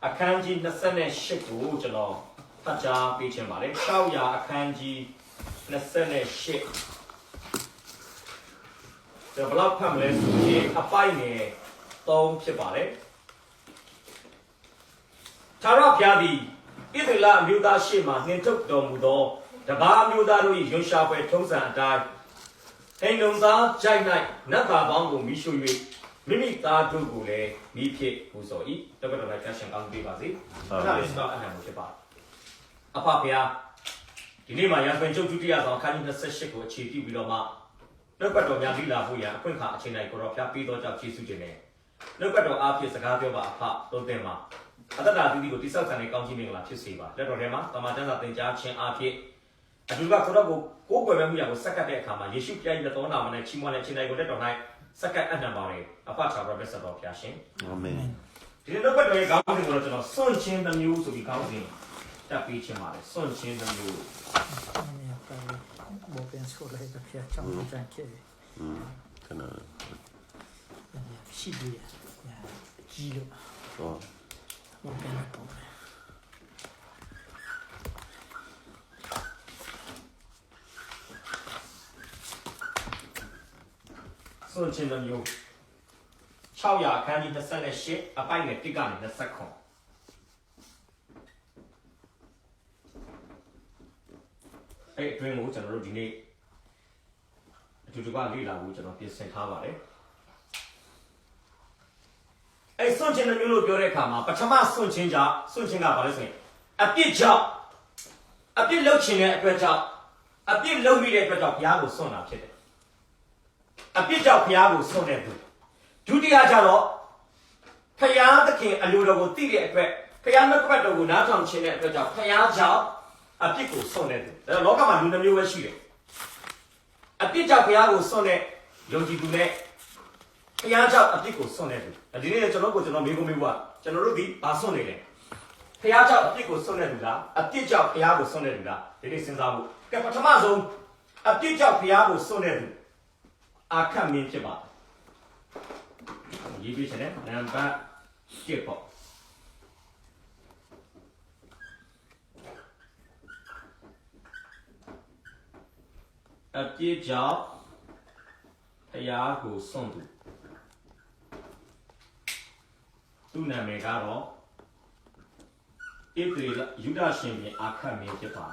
အခန်းကြီး28ကိုကျွန်တော်ဖတ်ကြားပေးချင်ပါတယ်600အခန်းကြီး28ကျွန်တော်ဘလောက်ဖတ်မလဲဆိုရင်အပိုင်ငယ်3ဖြစ်ပါတယ်သာရဘုရားသည်ဣသရေလအမျိုးသားရှေ့မှနှင်ထုတ်တော်မူသောတပါးအမျိုးသားတို့၏ရွံရှာပွဲထုံးစံအတိုင်းဟိန်လုံသားကြိုက်၌နတ်သားပေါင်းကိုမိရှု၍မိမိသားတို့ကိုလည်းမိဖြစ်ပူဇော်၏တပတ်တော်၌ဆက်ရှင်ကောင်းပေးပါစေ။ဒါလည်းစတော့အနံ့ကိုဖြစ်ပါအဖဖရားဒီနေ့မှာရန်ကုန်ကျုပ်ဒုတိယဆောင်အခန်းကြီး28ကိုအခြေပြုပြီးတော့မှနှုတ်ပတ်တော်များလိလာဖို့ရန်အခွင့်အခါအချိန်တိုင်းကိုတော်ဖျားပြီးတော့ကြောက်ကျေးဇူးတင်တယ်နှုတ်ပတ်တော်အားဖြင့်စကားပြောပါအဖသုံးသင်ပါအတ္တတာတိတိကိုတိဆောက်ခံတဲ့ကောင်းချီးမင်္ဂလာဖြစ်စေပါလက်တော်ထဲမှာတမန်ကျမ်းစာသင်ကြားခြင်းအားဖြင့်အတူကကိုတော့ကိုယ်ကွယ်မဲ့မှုရကိုစက္ကတ်တဲ့အခါမှာယေရှုခရစ်ရဲ့တော်နာမနဲ့ချီးမွမ်းတဲ့ခြင်းတိုင်းကိုလက်တော်၌စက္ကတ်အနှံပါတယ်အဖထာဝရဘက်ဆက်တော်ဖျားရှင်အာမင်ဒီနေ့တော့ဘယ်တော့ကောင်းတယ်ဆိုတော့ကျွန်တော်စွန့်ချင်းတစ်မျိုးဆိုပြီးကောင်းစဉ်တက်ပြီးခြင်းပါတယ်စွန့်ချင်းတစ်မျိုးဘောပင်ဆိုလိုက်တဲ့ဖျားချောင်းတန်းခဲ့ခဏရှိသေးတယ်ကြီးလို့ဟုတ်ဘောပင်တော့စွန့်ချင်းတစ်မျိုး600အခန်းကြီး28အပိုင်နဲ့1ကနေ29အဲ့အတွင်းကိုကျွန်တော်တို့ဒီနေ့အတူတူကလေ့လာဖို့ကျွန်တော်ပြင်ဆင်ထားပါတယ်အဲ့စွန့်ချင်းတစ်မျိုးလို့ပြောတဲ့အခါမှာပထမစွန့်ချင်းကဘာလဲဆိုရင်အပြစ်ကြောင့်အပြစ်လုပ်ခြင်းတဲ့အတွက်ကြောင့်အပြစ်လုပ်မိတဲ့အတွက်ကြောင့်ဘုရားကိုစွန့်တာဖြစ်တယ်အပြစ်ကြောင့်ဘုရားကိုစွန့်တဲ့သူဒုတိယကျတော့ဘုရားသခင်အလိုတော်ကိုသိတဲ့အတွက်ဘုရားနှုတ်ကပတ်တော်ကိုနားထောင်ခြင်းတဲ့အတွက်ကြောင့်ဘုရားကြောင့်အပြစ်ကိုစွန့်တဲ့သူဒါတော့လောကမှာလူနှမျိုးပဲရှိတယ်အပြစ်ကြောင့်ဘုရားကိုစွန့်တဲ့ယုံကြည်သူနဲ့ဘုရားကြောင့်အပြစ်ကိုစွန့်တဲ့သူဒီနေ့ကျွန်တော်မေးခွန်းမေးဖို့ကကျွန်တော်တို့ဒီဘာစွန့်နေလဲဘုရားကြောင့်အပြစ်ကိုစွန့်တဲ့သူလားအပြစ်ကြောင့်ဘုရားကိုစွန့်တဲ့သူလားဒီနေ့စဉ်းစားဖို့ကဲပထမဆုံးအပြစ်ကြောင့်ဘုရားကိုစွန့်တဲ့သူအာခတ်မင်းဖြစ်ပါရေးပြချင်တယ်နံပါတ်7ပေါ့အပြစ်ကြောင့်ဘုရားကိုစွန့်သူနာမည်ကတော့ဣသရေလယူဒရှင်ပြန်အာခတ်မင်းဖြစ်ပါ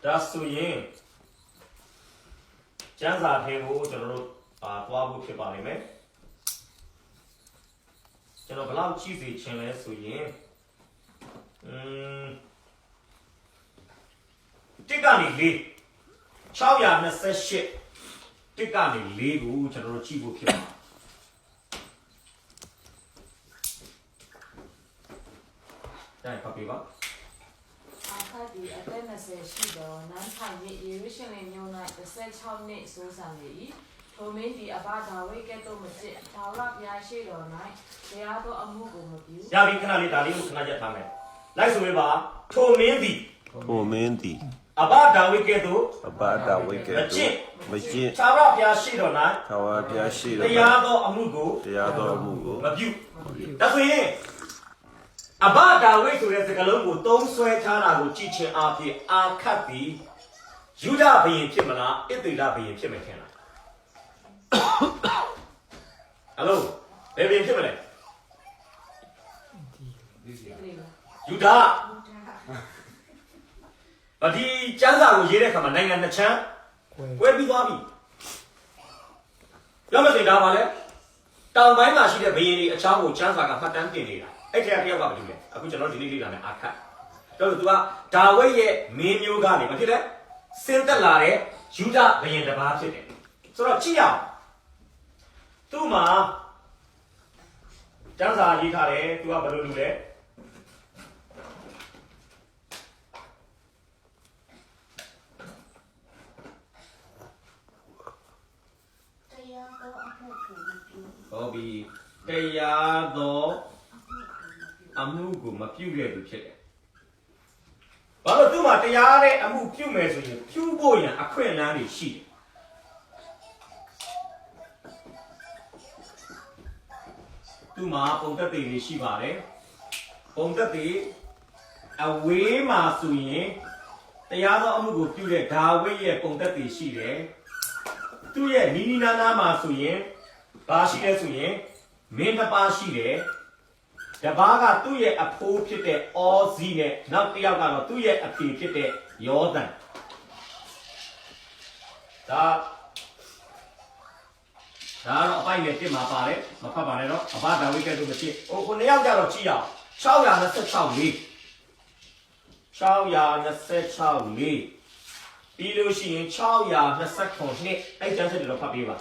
ဒါဆိုရင်ကျမ်းစာထဲကိုကျွန်တော်တို့သွားဖို့ဖြစ်ပါလိမ့်မယ်ကျွန်တော်ဘယ်လောက်ကြည့်စီခြင်းလဲဆိုရင်တစ်ကနေ4 628တစ်ကနေ4ကိုကျွန်တော်တို့ကြည့်ဖို့ဖြစ်ပါဒါဖတ်ပြပါအခါဒီအသက်20ရှိသောနန်းထိုင်၍ယေရုရှလင်မြို့၌16နှစ်စိုးစံလေ၏ထိုမင်းသည်အဘဒါဝိဒ်ကဲ့သို့မဖြစ်ထာဝရဘုရားရှိတော်၌တရားသောအမှုကိုမပြုရပြီခဏလေးဒါလေးကိုခဏရက်ထားမယ်လိုက်ဆိုရင်ပါထိုမင်းသည်အဘဒါဝိဒ်ကဲ့သို့မဖြစ်ထာဝရဘုရားရှိတော်၌တရားသောအမှုကိုမပြုဒါဆိုရင်အဘဒါဝိဒ်ဆိုတဲ့စကားလုံးကိုသုံးဆွဲထားတာကိုကြည့်ချင်းအားဖြင့်အာခတ်သည်ယူဒဘုရင်ဖြစ်မလားဣသရေလဘုရင်ဖြစ်မယ်ထင်လားဟယ်လိုဘယ်ဘုရင်ဖြစ်မလဲယူဒဒီကျမ်းစာကိုရေးတဲ့အခါမှာနိုင်ငံနှစ်ချမ်းကွဲပြီးသွားပြီပြောမစင်ဒါပါလဲတောင်ပိုင်းမှာရှိတဲ့ဘုရင်တွေအချောင်းကိုကျမ်းစာကမှတ်တမ်းတင်နေတာအဲ့ဒီတယောက်ကဘာလုပ်လဲအခုကျွန်တော်ဒီနေ့လေ့လာမယ်အာခတ်တော့သူကဒါဝိဒ်ရဲ့မင်းမျိုးကနေမဖြစ်လဲဆင်းသက်လာတဲ့ယူဒဘုရင်တစ်ပါးဖြစ်တယ်ဆိုတော့ကြည့်ရအောင်သူ့မှာကျမ်းစာရေးထားတယ်သူကဘယ်လိုလုပ်လဲဟုတ်ပြီတရားသောအမှုကိုမပြုခဲ့သူဖြစ်တယ်။ဘာလို့သူ့မှာတရားတဲ့အမှုပြုမယ်ဆိုရင်ပြုဖို့ရန်အခွင့်အလမ်းတွေရှိတယ်။ သူ့မှာပုံသက်တွေရှိပါတယ်ပုံသက်တွေအဝေးမှာဆိုရင်တရားသောအမှုကိုပြုတဲ့ဒါဝိဒ်ရဲ့ပုံသက်တွေရှိတယ်သူ့ရဲ့နီနီနာနာမှာဆိုရင်ဘာရှိလဲဆိုရင်မင်းတစ်ပါးရှိတယ်တပါးကသူ့ရဲ့အဖိုးဖြစ်တဲ့အောဇီနဲ့နောက်တစ်ယောက်ကတော့သူ့ရဲ့အဖေဖြစ်တဲ့ယောသန်ဒါတော့အပိုင်နဲ့တစ်မှာပါတယ်မဖတ်ပါနဲ့တော့အဘဒါဝိဒ်ကဲ့သို့မဖြစ်ဟိုနှစ်ယောက်ကြတော့ကြည့်အောင်626လေး626လေးပြီးလို့ရှိရင်629နှစ်အဲ့ကျမ်းချက်တွေတော့ဖတ်ပေးပါ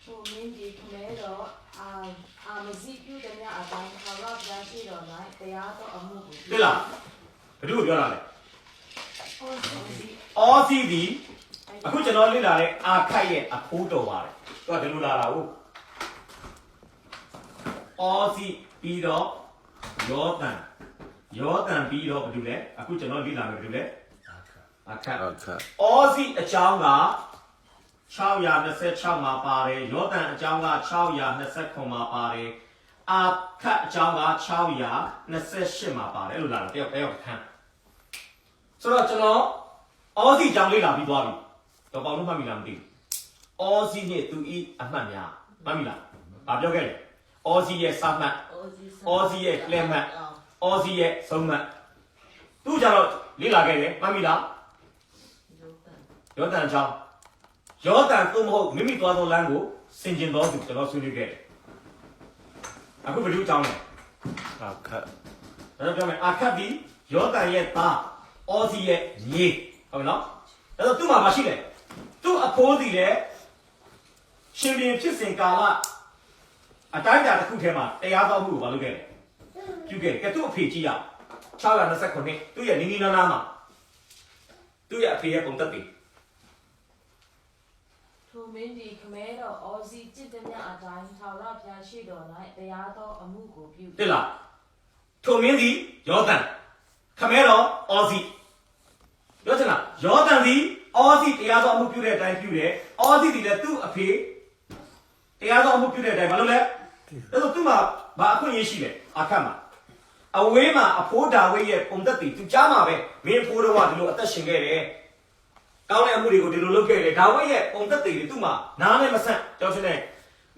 ထိုမင်းဒီခမဲတော်အာမဇီပြုတဲ့မြအတိုင်းထာဝရဘုရားရှိတော်၌တရားတော်အမှုကို对လားဘယ်သူပြောတာလဲအောစီဒီအခုကျွန်တော်လေ့လာတဲ့အာခတ်ရဲ့အဖိုးတော်ပါတယ်သူကဒီလိုလာတာဟုတ်အောစီပြီးတော့ယောသန်ပြီးတော့ဘာလို့လဲအခုကျွန်တော်လေ့လာမယ်ဘာလို့လဲအခက်အောစီအကြောင်းက626မှာပါတယ်ယောသန်အကြောင်းက629မှာပါတယ်အခက်အကြောင်းက628မှာပါတယ်အဲ့လိုလာတာတယောက်ခန်းဆိုတော့ကျွန်တော်အောစီအကြောင်းလေ့လာပြီးသွားပြီတော့ပေါင်းလို့မှတ်မိလားမသိဘူးအောစီနဲ့သူဤအမှတ်များမှတ်မိလားဘာပြောခဲ့လဲအောစီရဲ့စာမှတ်အောစီရဲ့လက်မှတ်အောစီရဲ့ဆုံးမှတ်သူကြတော့လေ့လာခဲ့တယ်မှတ်မိလားယောသန်အကြောင်းယောသန်သူမဟုတ်မိမိသွားသောလမ်းကိုဆင်ကျင်တော်သူကျွန်တော်ဆွေးနွေးခဲ့တယ်အခုဘယ်လိုအကြောင်းလဲအခက်ဒါတော့ပြောမယ်အခက်ဒီယောသန်ရဲ့သားအောစီရဲ့ညီဟုတ်နော်ဒါတော့သူ့မှာမရှိလဲသူ့အဖိုးစီလည်းရှင်ပြန်ဖြစ်စဉ်ကာလအတိုင်းအတာတစ်ခုထဲမှာတရားတော်မှုကိုမလုပ်ခဲ့လေပြုခဲ့ကဲသူ့အဖေကြီးရ629သူ့ရဲ့နီနီနာနာမှာသူ့ရဲ့အဖေရဲ့ပုံသက်တွေထိုမင်းဒီခမဲတော်အော်စီจิตတဲ့မြအတိုင်းထာဝရဘုရားရှိတော်၌တရားတော်အမှုကိုပြုတယ်လားထိုမင်းဒီယောသန်ခမဲတော်အော်စီပြောချင်လားယောသန်ဒီအော်စီတရားတော်အမှုပြုတဲ့အတိုင်းပြုတယ်အော်စီဒီလည်းသူ့အဖေတရားတော်အမှုပြုတဲ့အတိုင်းမလုပ်လဲအဲ့တော့သူ့မှာဘာအခွင့်အရေးရှိလဲအခက်မှာအဝေးမှာအဖိုးဒါဝိဒ်ရဲ့ပုံသက်တွေသူကြားမှာပဲမင်းဖိုးတော်ကဒီလိုအသက်ရှင်ခဲ့တယ်ကောင်းတဲ့အမှုတွေကိုဒီလိုလုပ်ခဲ့တယ်ဒါဝိဒ်ရဲ့ပုံသက်တွေသူ့မှာနားနဲ့မဆန့်ကြောက်ရှင်နဲ့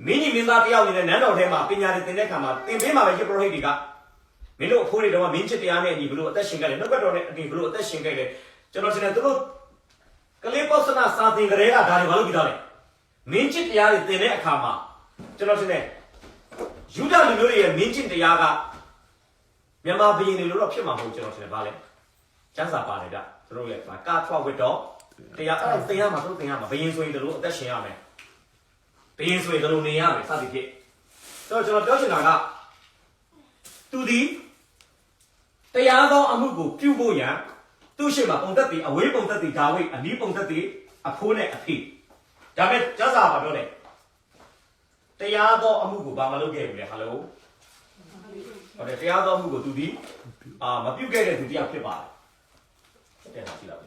မင်းကြီးမင်းသားတယောက်နေတဲ့နန်းတော်ထဲမှာပညာတွေသင်တဲ့ခါမှာသင်ပေးမှာပဲယေဘရဟိတ်တွေကမင်းတို့အဖိုးတွေတော့မင်းချစ်တရားနဲ့အညီဘလို့အသက်ရှင်ခဲ့တယ်နှုတ်ကပတ်တော်နဲ့အညီဘလို့အသက်ရှင်ခဲ့တယ်ကျွန်တော်ရှင်နဲ့သူတို့ကလေးပေါစနာစာသင်ကြတဲ့ကဒါတွေဘာလို့ပြီးသားလဲမင်းချစ်တရားတွေသင်တဲ့အခါမှာကျွန်တော်ရှင်နဲ့ယူဒလူမျိုးတွေရဲ့မင်းချစ်တရားကမြန်မာဘုရင်တွေလို့တော့ဖြစ်မှာမဟုတ်ကျွန်တော်ရှင်နဲ့ဗာလဲကျမ်းစာပါတယ်ဗျသူတို့ရဲ့ကာထွားဝတ်တော့တရားအဲ့သင်ရမှာသူတို့သင်ရမှာဘုရင်ဆိုရင်တို့အသက်ရှင်ရမယ်ဘုရင်ဆိုရင်တို့နေရမယ်စသဖြင့်ဆိုတော့ကျွန်တော်ပြောချင်တာကသူဒီတရားသောအမှုကိုပြုဖို့ရန်သူ့ရှိမှာပုံသက်တွေအဝေးပုံသက်တွေဒါဝိဒ်အနီးပုံသက်တွေအဖိုးနဲ့အဖေဒါပေမဲ့ကျမ်းစာမှာပြောတယ်တရားသောအမှုကိုဘာမလုပ်ခဲ့ဘူးလေဟယ်လိုဟုတ်တယ်တရားသောအမှုကိုသူဒီမပြုတ်ခဲ့တဲ့သူတရားဖြစ်ပါတယ်တဲ့ဟာကြည့်လိုက်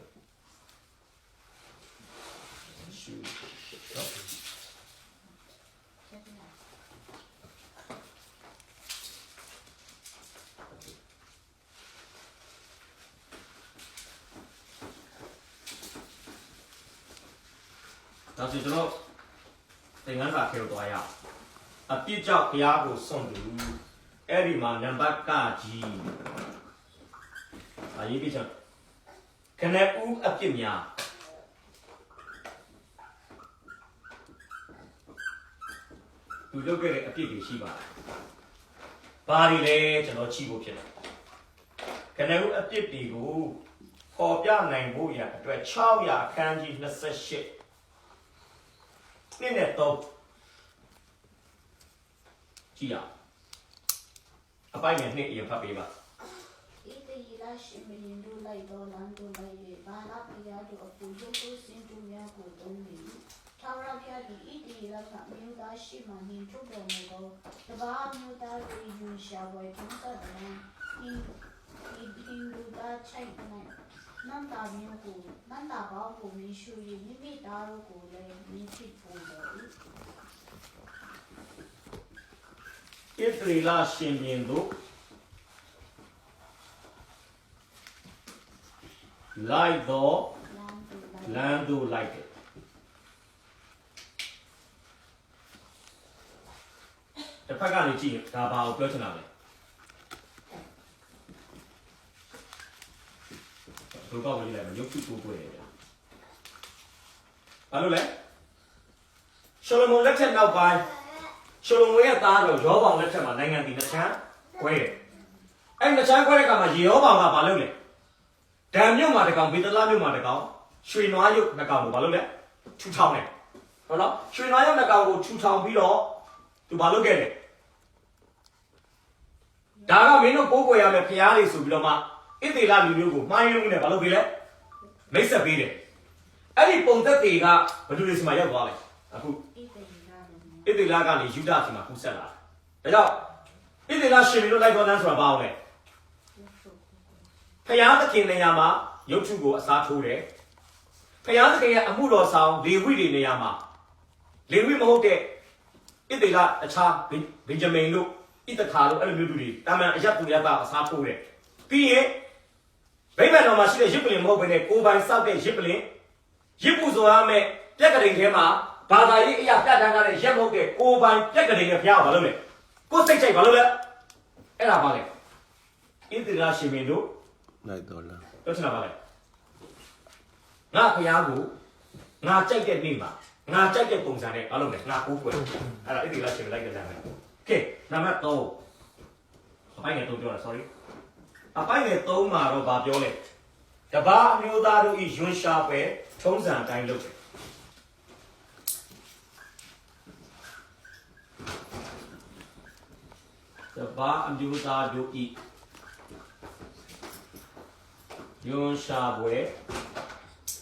ရှူနောက်ကျွန်တော်သင်္ကန်းစာထဲကိုသွားရအောင်အပြစ်ကြောင့်ဘုရားကိုစွန့်သူအဲ့ဒီမှာနံပါတ်ကကြီးအရေးကြီးချက်ခနဲ့ဦးအပြစ်များသူလုပ်ခဲ့တဲ့အပြစ်တွေရှိပါတယ်ဘာတွေလဲကျွန်တော်ကြည့်ဖို့ဖြစ်တယ်ခနဲ့ဦးအပြစ်တွေကိုပေါ်ပြနိုင်ဖို့ရအတွက်600အခန်းကြီး28နှစ်နဲ့တော့ကြည့်ရအပိုင်းနဲ့နှစ်အရင်ဖတ်ပေးပါဣတိယရရှိမရင်တို့လိုက်တော်လမ်းတို့လိုက်၍ဘာလာပြရတို့အပူရုပ်ကိုစင်တူများကိုသုံးနေထာဝရဘုရားသည်ဣတိယရကမြို့သားရှိမှနှင်ထုတ်တော်မူသောတပါးမြို့သားတို့ယူရှာဝဲထုံးသက်တယ်ဤလူသားချိုက်နိုင်နန္တာမျိုးကိုနန္တာဘောက်ကိုမင်းရှူ၍မိမိသားတို့ကိုလည်းမိဖြစ်ပေါ်တော်၏ ဣသရေလရှင်ဘုရင်တို့လိုက်သောလမ်းသို့လိုက်တယ်တစ်ဖက်ကနေကြည့်ဒါဘာကိုပြောချင်တာလဲဘုရားဝင်လိုက်ရုပ်ထုကိုကိုရတယ်ဘာလို့လဲရှောလမုန်လက်ထက်နောက်ပိုင်းရှောလမုန်ရဲ့သားတော်ယောဘောင်လက်ထက်မှာနိုင်ငံတည်နှစ်ချမ်းခွဲတယ်အဲ့နှစ်ချမ်းခွဲတဲ့အခါမှာယေရောဘောင်ကဘာလုပ်လဲဒံမြို့မှာတကောင်ဗေသလမြို့မှာတကောင်ရွှေနွားရုပ်နှစ်ကောင်ကိုဘာလုပ်လဲထူထောင်တယ်ဟုတ်နော်ရွှေနွားရုပ်နှစ်ကောင်ကိုထူထောင်ပြီးတော့သူဘာလုပ်ခဲ့လဲဒါကမင်းတို့ပိုးကွယ်ရမယ်ဖျားလေးဆိုပြီးတော့မှဣသေလလူမျိုးကိုမှားယွင်းမှုနဲ့ဘာလုပ်ပေးလဲမိတ်ဆက်ပေးတယ်အဲ့ဒီပုံသက်တွေကဘယ်သူတွေစီမှာရောက်သွားလဲအခုဣသေလကနေယူဒစီမှာကူးဆက်လာတယ်ဒါကြောင့်ဣသေလရှင်မျိုးလိုက်တော်တန်းဆိုတာဘာအောင်လဲဖျားသခင်နေရာမှာရုပ်ထုကိုအစားထိုးတယ်ဖျားသခင်ရဲ့အမှုတော်ဆောင်လေဝိတွေနေရာမှာလေဝိမဟုတ်တဲ့ဣသေလအခြားဗင်ဂျမင်တို့ဣသခါတို့အဲ့လိုမျိုးတွေတာမန်အယက်သူရတာအစားထိုးတယ်ပြီးရင်ဗိမာန်တော်မှာရှိတဲ့ရစ်ပလင်မဟုတ်ဘဲနဲ့ကိုယ်ပိုင်စောက်တဲ့ရစ်ပလင်ရစ်ပူဆိုရမယ်ပြက်ကလေးထဲမှာဘာသာရေးအရာပြဋ္ဌာန်းထားတဲ့ရက်မဟုတ်တဲ့ကိုယ်ပိုင်ပြက်ကလေးနဲ့ဘုရားကဘာလုပ်လဲကိုယ်စိတ်ချိုက်ဘာလုပ်လဲအဲ့ဒါပါလေဣသရေလရှင်မင်းတို့လိုက်တော်လားပြောချင်တာပါလေငါဘုရားကိုငါကြိုက်တဲ့နေ့မှာငါကြိုက်တဲ့ပုံစံနဲ့ဘာလုပ်လဲငါကိုးကွယ်အဲ့ဒါဣသရေလရှင်မင်းလိုက်ကြတယ်မယ်ကဲနံပါတ်3အပိုင်းငယ်3ပြောတာ sorry အပိုင်းငယ်3မှာတော့ဗာပြောလဲတပါးအမျိုးသားတို့ဤယွန်းရှာပဲထုံးစံအတိုင်းလုပ်တယ်တပါးအမျိုးသားတို့ဤယွန်းရှာပဲ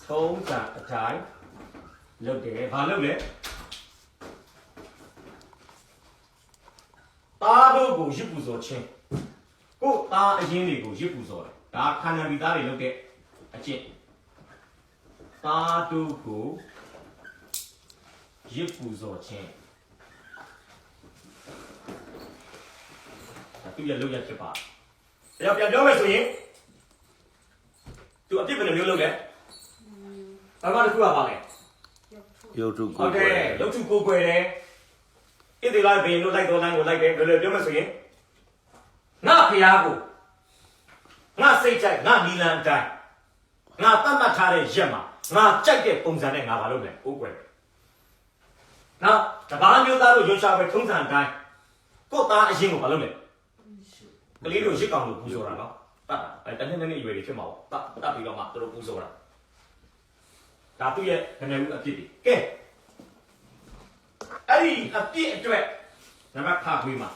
ထုံးစံအတိုင်းလုပ်တယ်ဘာလုပ်လဲသားတို့ကိုရစ်ပူဇော်ခြင်းကိုသားအရင်တွေကိုရစ်ပူဇော်တယ်ဒါခန္ဓာပြီးသားတွေလုပ်တဲ့အကျင့်သားတို့ကိုရစ်ပူဇော်ခြင်းသူရလုပ်ရဖြစ်ပါဒါပြန်ပြောမယ်ဆိုရင်သူအပြစ်ဘယ်လိုမျိုးလုပ်လဲဘာမှတစ်ခုကပါလဲရုပ်ထုကိုဟုတ်တယ်ရုပ်ထုကိုကွယ်တယ်ဣသေလဘယ်လိုလိုက်တော်လမ်းကိုလိုက်တယ်ဘယ်လိုပြောမလဲဆိုရင်ငါဖျားကိုငါစိတ်ကြိုက်ငါနီလန်တိုင်းငါတတ်မှတ်ထားတဲ့ရက်မှာငါကြိုက်တဲ့ပုံစံနဲ့ငါဘာလုပ်လဲကိုးကွယ်နောက်တပါးမျိုးသားတို့ရွှေရှာပဲထုံးစံတိုင်းကို့သားအရင်ကိုဘာလုပ်လဲကလေးတို့ရစ်ကောင်လို့ပူဇော်တာနော်တတ်တာတနေ့နေ့ရွယ်တွေဖြစ်မှာပေါ့တတ်ပြီးတော့မှတို့ပူဇော်တာဒါသူ့ရဲ့ငနေဦးအဖြစ်တွေကဲအဲ့ဒီအပြစ်အတွက်နံပါတ်ခါခွေးမှာ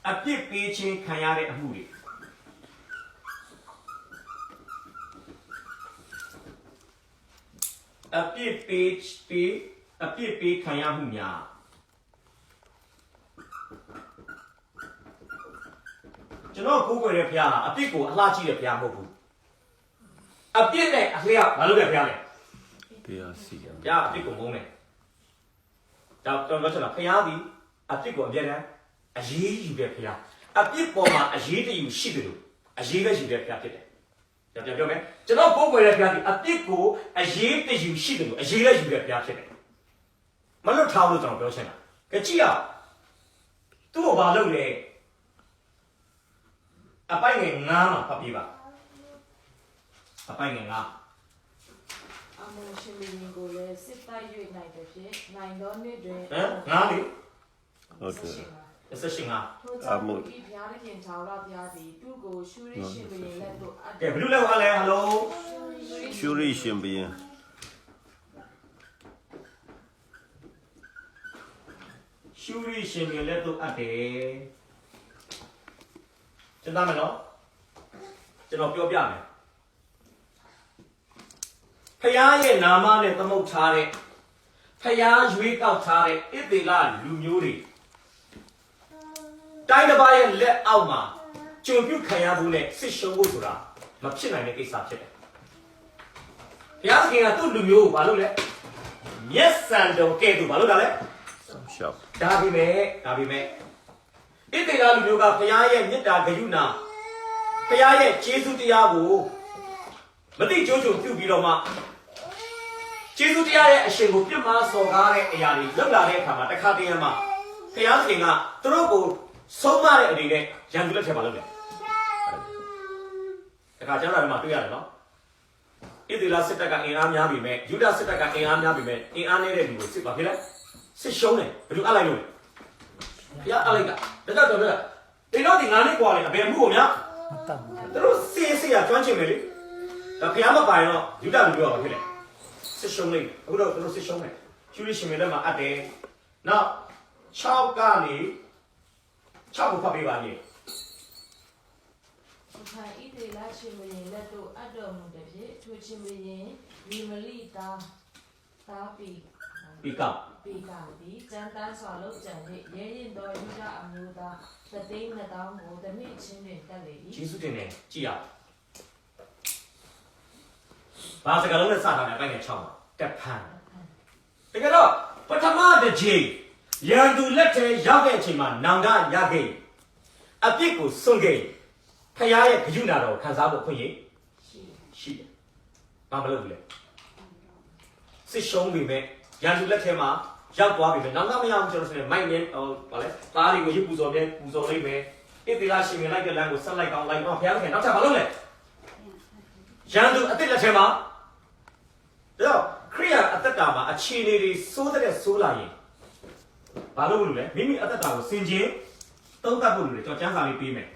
အပြစ်ပေးခြင်းခံရတဲ့အမှုတွေအပြစ်ပေးခံရမှုများကျွန်တော်ကိုးကွယ်တဲ့ဘုရားဟာအပြစ်ကိုအလှကြည့်တဲ့ဘုရားမဟုတ်ဘူးအပြစ်နဲ့အလျောက်မလုပ်တဲ့ဘုရားလေတရားစီဘုရားအပြစ်ကိုမုန်းတယ်ဒါတော့ပြောချင်တာဘုရားဒီအပြစ်ကိုအပြည့်နဲ့အရေးယူတဲ့ဘုရားအပြစ်ပေါ်မှာအရေးတယူရှိတယ်လို့အရေးပဲယူတဲ့ဘုရားဖြစ်တယ်။ပြန်ပြောမယ်ကျွန်တော်ကိုးကွယ်တဲ့ဘုရားဒီအပြစ်ကိုအရေးတယူရှိတယ်လို့အရေးလည်းယူတဲ့ဘုရားဖြစ်တယ်။မလွတ်ထားလို့ကျွန်တော်ပြောချင်တာ။ကြည့်ရသူ့ကိုဘာလုပ်လဲအပိုင်ငယ်9မှာဖတ်ပြပါအပိုင်ငယ်9အမေရှင်မင်းကိုလည်းစစ်တိုက်၍နိုင်တဲ့ဖြင့်နိုင်သောနေ့တွင်9လေဟုတ်တယ်15ထိုကြောင့်ဒီဘုရားရှင်ထာဝရဘုရားသည်သူ့ကိုရှုရိရှင်ဘုရင်လက်သို့အပ်ကဲဘယ်လိုလဲဟာလဲဟယ်လိုရှုရိရှင်ဘုရင်ရှုရိရှင်ဘုရင်လက်သို့အပ်တယ်ကျွန်တော်မယ်နော်ကျွန်တော်ပြောပြမယ်ဖယားရဲ့နာမနဲ့သမုတ်ထားတဲ့ဖယားရွေးကောက်ထားတဲ့ဣသေလလူမျိုးတွေတိုင်းတစ်ပါးရဲ့လက်အောက်မှာကြုံပြုခံရမှုနဲ့ဆစ်ရှုံးဖို့ဆိုတာမဖြစ်နိုင်တဲ့ကိစ္စဖြစ်တယ်ဘုရားသခင်ကသူ့လူမျိုးကိုဘာလုပ်လဲမျက်စံတော်ကဲ့သို့ဘာလုပ်တာလဲရှောက်ဒါပေမဲ့ ဣသေလလူမျိုးကဘုရားရဲ့မေတ္တာဂရုဏာဘုရားရဲ့ကျေးဇူးတရားကိုမတိကျိုးကျုံပြုပြီးတော့မှကျေးဇူးတရားရဲ့အရှင်ကိုပြစ်မှားစော်ကားတဲ့အရာတွေလောက်လာတဲ့အခါမှာတစ်ခါတည်းမှာဘုရားသခင်ကသူတို့ကိုဆုံးမတဲ့အနေနဲ့ရန်သူလက်ထက်မှာလုပ်တယ်တခါကျမ်းစာထဲမှာတွေ့ရတယ်နော်ဣသေလစစ်တပ်ကအင်အားများပြီမဲ့ယူဒစစ်တပ်ကအင်အားများပြီမဲ့အင်အားနည်းတဲ့လူကိုစစ်ပါဖြစ်လဲစစ်ရှုံးတယ်ဘယ်သူအပ်လိုက်လို့လဲဘုရားအပ်လိုက်ကဒါကြောင့်တော့ဒီတော့ဒီငါနဲ့ကြွားတယ်အဘယ်မှုကိုများ မတတ်ဘူး သူတို့စေးစေးရကျွမ်းကျင်မယ်လေဒါဘုရားမပိုင်တော့ယူဒလူပြောပါဖြစ်လေစစ်ရှုံးလိုက်အခုတော့သူတို့စစ်ရှုံးတယ်ကျူးရရှင်တွေလက်မှာအပ်တယ်နောက်6ကနေ6ကိုဖတ်ပေးပါလေ ခံဣသေလရှင်ဘုရင်လက်သို့အပ်တော်မူသည်ဖြင့်ထိုရှင်ဘုရင်ဝီမလိတာပီ ပြီးက ပေကသည်ကျမ်းသားစွာလုပ်ကြံ၍ရဲရင်တော်ယူဒအမျိုးသား3,200ကိုတမိချင်းတွင်တက်လေ၏ ဂျေစုတင်တယ်ကြည့်ရဘာစကားလုံးနဲ့စတာလဲပိုင်းနဲ့6မှာတက်ဖန်တကယ်တော့ပထမတစ်ချိန်ရန်သူလက်ထဲရောက်တဲ့အချိန်မှာနောင်တရခဲ့အပြစ်ကိုစွန့်ခဲ့ဖခင်ရဲ့ဂရုဏာတော်ခံစားဖို့အခွင့်အရေးရှိတယ်ဘာမလုပ်ဘူးလဲစစ်ရှုံးပြီမဲ့ရန်သူလက်ထဲမှာရောက်သွားပြီမဲ့နောင်တမရဘူးကျွန်တော်ဆိုရင်မိုက်နဲ့ဘာလဲသားတွေကိုရုပ်ပူဇော်လိုက်မယ်ဣသေလရှင်မြင်လိုက်တဲ့လမ်းကိုဆက်လိုက်ကောင်းလိုက်တော့ဘုရားသခင်နောက်ထပ်မလုပ်လဲရန်သူအစ်စ်လက်ထဲမှာဒါခရိယာအသက်တာမှာအခြေအနေတွေစိုးတဲ့ဆိုးလာရင်ဘာလို့လို့လဲမိမိအသက်တာကိုစင်ကြင်သုံးသပ်ဖို့လို့လေကျွန်တော်ကျမ်းစာလေးပေးမယ်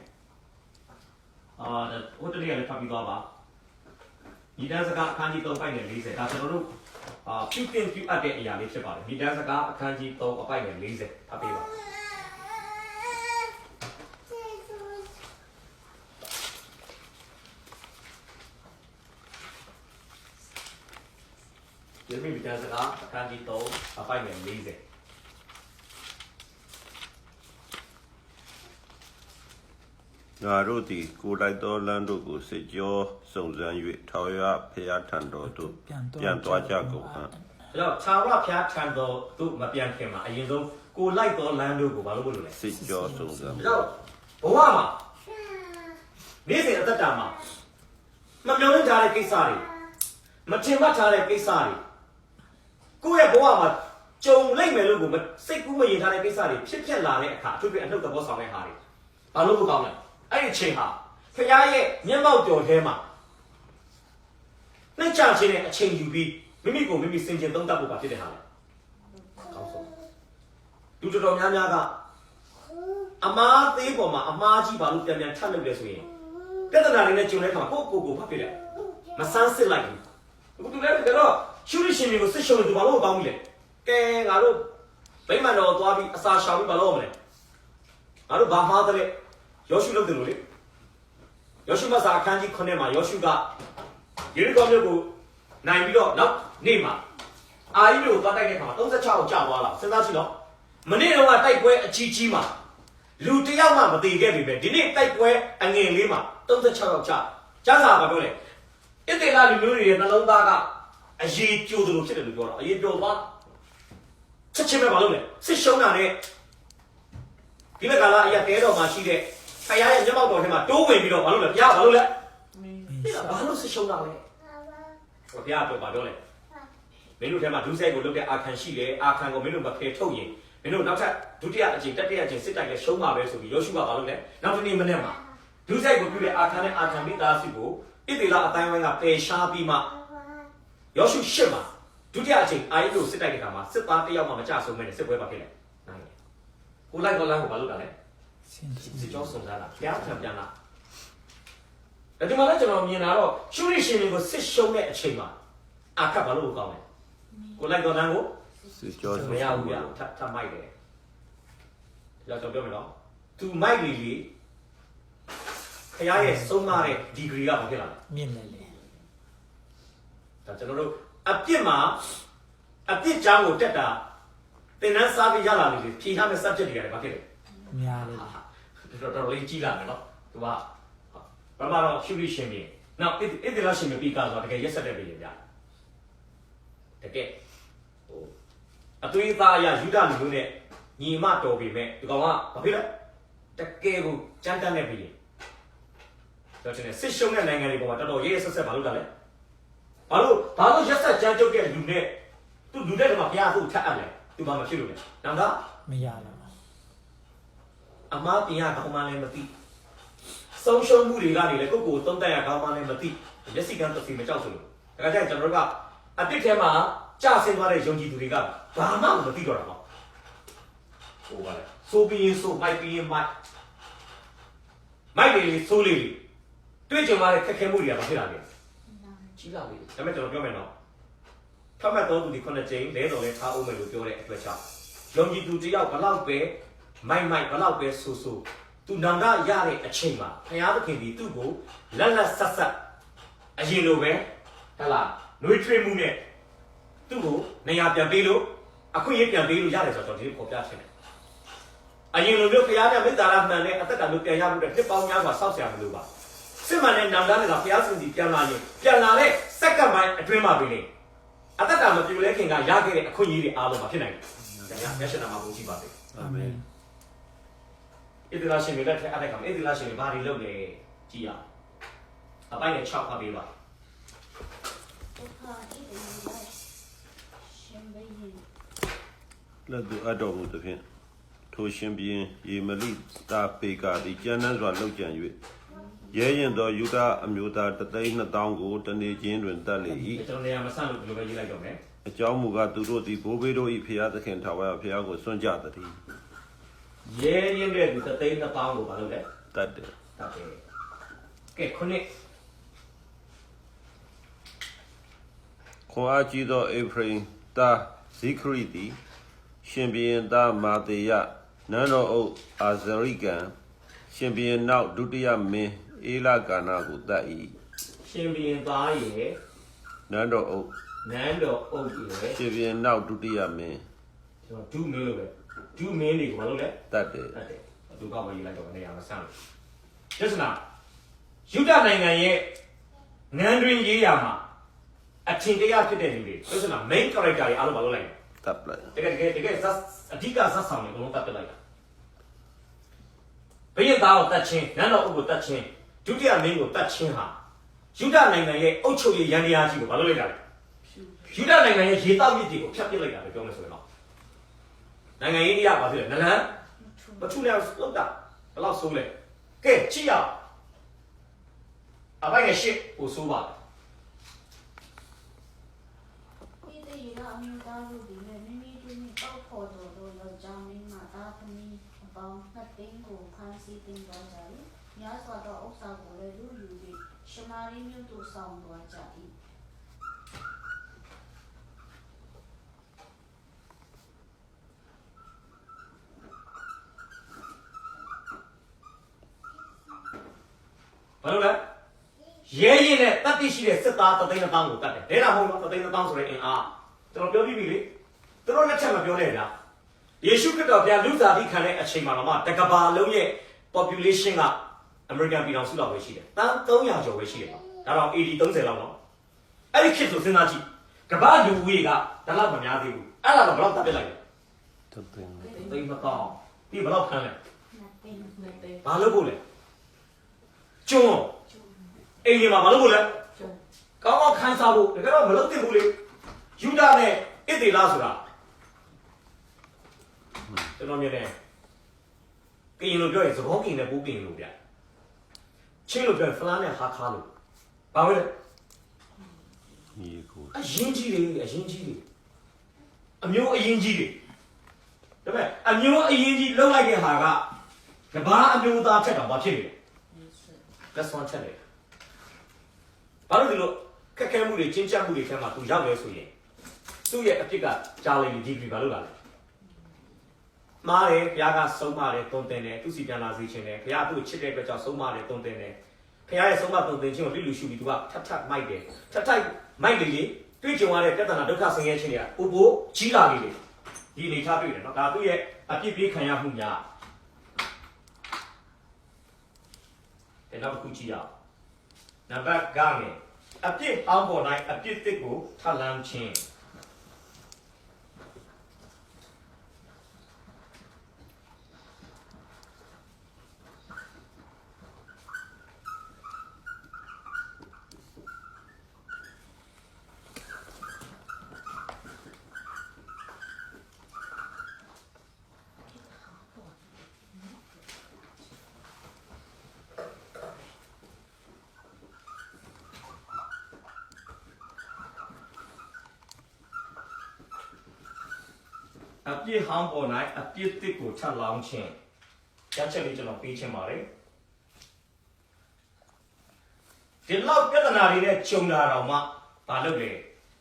ဟိုတနေ့ကလည်းဖတ်ပြီးသွားပါညီတန်းစကားအခန်းကြီး3ပိုက်နဲ့40ဒါကျွန်တော်တို့ပြုတင်ပြုအပ်တဲ့အရာလေးဖြစ်ပါတယ်ညီတန်းစကားအခန်းကြီး3အပိုက်နဲ့40ဖတ်ပေးပါဒီမိတန်းစကားအခန်းကြီး3အပိုက်နဲ့40ငါတို့သည်ကိုယ်လိုက်သောလမ်းတို့ကိုစစ်ကြောစုံစမ်း၍ထာဝရဘုရားထံတော်သို့ပြန်သွားကြကုန်ဟံ အဲ့တော့ခြာဝရဘုရားထံတော်သို့မပြန်ခင်မှာအရင်ဆုံးကိုလိုက်သောလမ်းတို့ကိုဘာလို့လို့လဲ စစ်ကြောစုံစမ်း အဲ့တော့ဘဝမှာနေ့စဉ်အသက်တာမှာမမျောလင့်ထားတဲ့ကိစ္စတွေမထင်မှတ်ထားတဲ့ကိစ္စတွေကိုယ့်ရဲ့ဘဝမှာကြုံလိုက်မယ်လို့ကိုစိတ်ကူးမရင်ထားတဲ့ကိစ္စတွေဖြစ်လာတဲ့အခါအထူးဖြင့်အနှုတ်သဘောဆောင်တဲ့ဟာတွေဘာလို့မကောင်းလဲအဲ့ဒီအချိန်ဟာဖခင်ရဲ့မျက်မှောက်တော်ထဲမှာနှိမ့်ချခြင်းနဲ့အချိန်ယူပြီးမိမိကိုမိမိစင်ကြင်သုံးသပ်ဖို့ပါဖြစ်တဲ့ဟာလေကောင်းဆုံးလူတော်များများကအမားသေးပေါ်မှာအမားကြီးဘာလို့ပြန်ထပ်လုပ်လဲဆိုရင်ပြဿနာတွေနဲ့ကြုံတဲ့အခါမှာကိုယ်ဘာဖြစ်လဲမဆန်းစစ်လိုက်ဘူးအခုတူလည်းကတော့ရှုရရှင်တွေကိုစစ်ရှုံးနေသူဘာလို့ကောင်းပြီလဲကဲငါတို့ဗိမာန်တော်သွားပြီးအစာရှောင်ပြီးဘာလို့မလဲငါတို့ဘာမှားတဲ့ယောရှုလုပ်တယ်လို့လေယောရှုမစာအခန်းကြီး9မှာယောရှုကယေရီကောမြို့ကိုနိုင်ပြီးတော့နောက်နေ့မှာအာယိမြို့ကိုသွားတိုက်တဲ့အခါမှာ36အောင်ကြာသွားလာစဉ်းစားကြည့်တော့မနေ့တုန်းကတိုက်ပွဲအကြီးကြီးမှာလူတယောက်မှမတည်ခဲ့ပြီပဲဒီနေ့တိုက်ပွဲအငယ်လေးမှာ36ရောက်ကြာကျမ်းစာကပြောတယ်ဣသေလလူမျိုးတွေရဲ့နှလုံးသားကအရေးကြိုးသလိုဖြစ်တယ်လို့ပြောတာအရေးပြောသွားချက်ချင်းပဲမလုပ်နဲ့စစ်ရှုံးတာနဲ့ဒီနေ့ကလာအရာတဲတော်မှာရှိတဲ့ဖခင်ရဲ့မျက်မှောက်တော်ထဲမှာတိုးဝင်ပြီးတော့ဘာလို့လဲဘုရားဘာလို့လဲဘာလို့စစ်ရှုံးတာလဲဘုရားတော့ပြောလဲမင်းတို့ထဲမှာဒုစရိုက်ကိုလုပ်တဲ့အာခံရှိတယ်အာခံကိုမင်းတို့မဖယ်ထုတ်ရင်မင်းတို့နောက်ထပ်ဒုတိယအကြိမ်တတိယအကြိမ်စစ်တိုက်လဲရှုံးမှာပဲဆိုပြီးယောရှုကဘာလို့လဲနောက်တစ်နေ့မနေ့မှာဒုစရိုက်ကိုပြုတဲ့အာခံနဲ့အာခံမိသားစုကိုဣသေလအတိုင်းဝိုင်းကပယ်ရှားပြီးမှယောရှုရှစ်မှာဒုတိယအကြိမ်အာယိတို့စစ်တိုက်တဲ့အခါမှာစစ်သားတစ်ယောက်မှမကြဆုံးမဲ့စစ်ပွဲပါဖြစ်လဲနိုင်တယ်ကိုလိုက်တော့လမ်းကိုဘာလုပ်တာလဲစစ်ကြောစုံစမ်းတာဘုရားထံပြန်လာဒါဒီမှာလည်းကျွန်တော်မြင်တာတော့ရှုရရှင်တွေကိုစစ်ရှုံးတဲ့အချိန်မှာအာခတ်ဘာလို့ကောင်းလဲကိုလိုက်တော့လမ်းကို စစ်ကြောစုံ မရ စမ်း ဘူးဗျာထပ်မိုက်တယ်ဒါကြောင့်ပြောမယ်နော်သူမိုက်လီလီခရရဲ့ဆုံးမတဲ့ဒီဂရီကဘာဖြစ်လာလဲ မြင့်လေလေ ဒါကျွန်တော်တို့အပြစ်မှာအပြစ်ကြောင်းကိုတက်တာသင်္นานစားပြီးရလာလေဖြေထားမဲ့ subject တွေရတယ်ဘာဖြစ်လဲ များလေ တော်လေးကြီးလာမယ်နော်သူကပထမတော့ရှုရရှင်ပြီးနောက်ဣသေလရှင်ပြီးကားဆိုတကယ်ရက်ဆက်တဲ့ပြည်ပြတကယ်ဟိုအသွေးသားအရယူဒလူမျိုးနဲ့ညီမတော်ပြီမဲ့ဒီကောင်ကဘာဖြစ်လဲ တကယ်ကိုကြမ်းတမ်းနေပြီဆိုတော့စစ်ရှုံးတဲ့နိုင်ငံတွေပေါ်မှာတော်တော်ရေးဆက်ဆက်ဘာလို့တာလဲဘာလို့ရက်ဆက်ကြမ်းကြုတ်တဲ့လူနဲ့သူလူတဲ့ကမှာဘုရားသူ့ထပ်အပ်လဲသူဘာမှဖြစ်လို့လဲနောက်တော့ မရလား အမားပြင်ရကောင်းမှလည်းမသိဆုံးရှုံးမှုတွေကနေလည်းကိုယ့်ကိုယ်သုံးသပ်ရကောင်းမှလည်းမသိမျက်စိကန်းတစ်စီမကြောက်စလို့ဒါကြတဲ့ကျွန်တော်တို့ကအတစ်ထဲမှာကြာဆင်းသွားတဲ့ယုံကြည်သူတွေကဘာမှမသိတော့တာပေါ့ဟိုပါလေဆိုပြီးရင်ဆိုမိုက်ပြီးရင်မိုက်လေးဆိုးလေးတွေ့ကြုံရတဲ့ခက်ခဲမှုတွေကဘာဖြစ်လာလဲကြီးလာပြီဒါပေမဲ့ကျွန်တော်ပြောမယ်နော်ဖတ်မှတ်တော်သူဒီခုနှစ်ကြိမ်လဲတော်လဲထားအောင်မယ်လို့ပြောတဲ့အတွက်ကြောင့်ယုံကြည်သူတယောက်ဘလောက်ပဲမိုက်ဘလောက်ပဲဆိုသူနန္ဒရတဲ့အချိန်မှာဘုရားသခင်ဒီသူ့ကိုလက်ဆက်အရင်လိုပဲဟဲ့လားနှွေးထွေးမှုနဲ့သူ့ကိုနေရာပြန်ပေးလို့အခွင့်အရေးပြန်ပေးလို့ရတယ်ဆိုတော့ဒီပေါ်ပြချင်တယ်အရင်လိုမျိုးဘုရားကမေတ္တာရမှန်နဲ့အသက်တာမျိုးပြန်ရမှုတဲ့တစ်ပေါင်းများစွာစောင့်ဆရာမလို့ပါစစ်မှန်တဲ့နန္ဒနဲ့ကဘုရားရှင်စီပြန်လာရင်ပြန်လာတဲ့စက္ကန့်ပိုင်းအတွင်းမှာပဲလေအသက်တာမပြိုလဲခင်ကရခဲ့တဲ့အခွင့်အရေးတွေအားလုံးမှာဖြစ်နိုင်တယ်။ဒါကမျက်စိနာမှာပုံကြည့်ပါစေ။အာမင်။ဣသရေလရှင်တွေလက်ထက်အတဲ့ကောင်ဣသရေလရှင်တွေဘာတွေလုပ်လဲကြည့်ရအောင်။အပိုင်းနဲ့6ဖတ်ပေးပါ။ဒုက္ခဣတိယရှင်ဘိယင် လက်သူအတော်မူသဖြင့်ထိုရှင်ဘုရင်ယေမလိတာပေကာသည်ကျမ်းနှံစွာလှုပ်ကြံ၍ရဲရင်သောယူဒအမျိုးသား3,200,000ကိုတနေ့ချင်းတွင်တတ်လေ၏ကျွန်တော်နေရာမဆန့်လို့ဒီလိုပဲရေးလိုက်တော့မယ်အကြောင်းမူကားသူတို့သည်ဘိုးဘေးတို့၏ဖျားသခင်ထာဝရဘုရားကိုစွန့်ကြသတည်းရဲရင်တဲ့သူ3,200,000ကိုဘာလုပ်လဲတတ်တယ်ကဲခုနှစ်ခွန်အားကြီးသောအေဖရိမ်သားဇိခရိသည်ရှင်ဘုရင်သားမာသေယနန်းတော်အုပ်အာဇရိကံရှင်ဘုရင်နောက်ဒုတိယမင်းအေလကာနာကိုတတ်၏ရှင်ဘုရင်သားရဲ့နန်းတော်အုပ်ရဲ့ရှင်ဘုရင်နောက်ဒုတိယမင်းကျွန်တော်ဒုမင်းလို့ပဲဒုမင်းတွေကိုဘာလုပ်လဲတတ်တယ်သူကပဲရေးလိုက်တော့နေရာမဆန့်လို့ယစ္စနာယူဒနိုင်ငံရဲ့ငန်းတွင်ရေးရမှာအထင်တရားဖြစ်တဲ့လူတွေယစ္စနာ main character တွေအားလုံးဘာလုပ်လိုက်တပ်လိုက်တကယ်အဓိကဇက်ဆောင်တွေအကုန်လုံးတပ်ပစ်လိုက်တာဘုရင်သားကိုတတ်ချင်းနန်းတော်အုပ်ကိုတတ်ချင်းဒုတိယမင်းကိုတတ်ချင်းဟာယူဒနိုင်ငံရဲ့အုပ်ချုပ်ရေးရန်တရားကြီးကိုဘာလုပ်လိုက်တာလဲယူဒနိုင်ငံရဲ့ရေတောက်မြစ်တွေကိုဖျက်ပစ်လိုက်တာပဲပြောမယ်ဆိုရင်တော့နိုင်ငံရေးတရားဘာဖြစ်လဲနလန်မထူနဲ့လောက်တာဘယ်လောက်ဆိုးလဲကဲကြည့်ရအောင်အပိုင်းရဲ့ရှစ်ကိုဆိုးပါဣတိယအမျိုးသားတို့ဒီနဲ့မိမိတို့နဲ့ပေါက်ဖော်တော်တို့ယောက်ျားမင်းမသားသမီးအပေါင်း2သိန်းကိုဖမ်းဆီးတင်သွားကြ၏များစွာသောဥစ္စာကိုလည်းလူယူပြီးရှမာရိမြို့သို့ဆောင်သွားကြ၏ဘာလို့လဲရဲရင်နဲ့တတ်သိရှိတဲ့စစ်သား3,200,000ကိုတတ်တယ်ဒါမှမဟုတ်3,200,000ဆိုတဲ့အင်အားကျွန်တော်ပြောပြီးပြီလေသူတို့လက်ချက်မပြောနဲ့လားယေရှုခရစ်တော်ဘုရားလူသားတိခံတဲ့အချိန်မှာတော့တကဘာလုံးရဲ့ population ကအမေရိကန်ပြည်ထောင်စုလောက်ပဲရှိတယ်တန်း300ကျော်ပဲရှိတယ်ဒါတော့ AD 30လောက်နော်အဲ့ဒီခေတ်ဆိုစဉ်းစားကြည့်ကဘာလူဦးရေကဒါလောက်မများသေးဘူးအဲ့ဒါတော့ဘယ်လောက်တတ်ပြလိုက်လဲသိမကောင်းဒီဘယ်လောက်ခံလဲဘာလို့ပို့လဲကျွန်းအိမ်ကြီးမှာဘာလို့ပို့လဲကောင်းကောင်းခန်းစားဖို့တကယ်တော့မလုပ်သင့်ဘူးလေယူဒနဲ့ဣသေလဆိုတာကျွန်တော်မြင်တယ်ကရင်လိုပြောရင်သဘောကင်နဲ့ပိုးကင်လို့ဗျချင်းလိုပြောရင်ဖလားနဲ့ဟာခါလို့ဘာလို့လဲညီကိုအရင်ကြီးတွေအမျိုးအရင်ကြီးတွေဒါပေမဲ့အမျိုးအရင်ကြီးလောက်လိုက်တဲ့ဟာကဘာအမျိုးသားထက်တော့ဘာဖြစ်နေလဲလက်စွမ်းချက်တယ်ဘာလို့ဒီလိုခက်ခဲမှုတွေကျဉ်းကျပ်မှုတွေထဲမှာသူရောက်လဲဆိုရင်သူ့ရဲ့အဖြစ်ကကြားလိုက်ဒီဂရီဘာလို့လာလဲမားတယ်ဘုရားကဆုံးမတယ်တုံတင်တယ်သူစီပြန်လာစေခြင်းတယ်ဘုရားသူ့ကိုချစ်တဲ့အတွက်ကြောင့်ဆုံးမတယ်တုံတင်တယ်ဘုရားရဲ့ဆုံးမတုံတင်ခြင်းကိုလိလူရှုပြီးသူကထပ်မိုက်တယ်ထပ်မိုက်လေတွေ့ကြုံရတဲ့ပြဿနာဒုက္ခဆင်းရဲခြင်းတွေကပိုကြီးလာနေတယ်ဒီအနေထားတွေ့တယ်နော်ဒါသူ့ရဲ့အပြစ်ပေးခံရမှုများတဲ့နောက်တစ်ခုကြည့်ရအောင်နံပါတ်9အပြစ်အောင်းပေါ်တိုင်းအပြစ်တစ်ကိုထလန်းခြင်း အပြစ်ဟောင်းပေါ်၌အပြစ်တစ်ကိုထပ်လောင်းခြင်းရချက်လေးကျွန်တော်ပေးခြင်းပါတယ်ဒီလောက်ပြဿနာတွေနဲ့ဂျုံလာတော့မှဘာလုပ်လဲ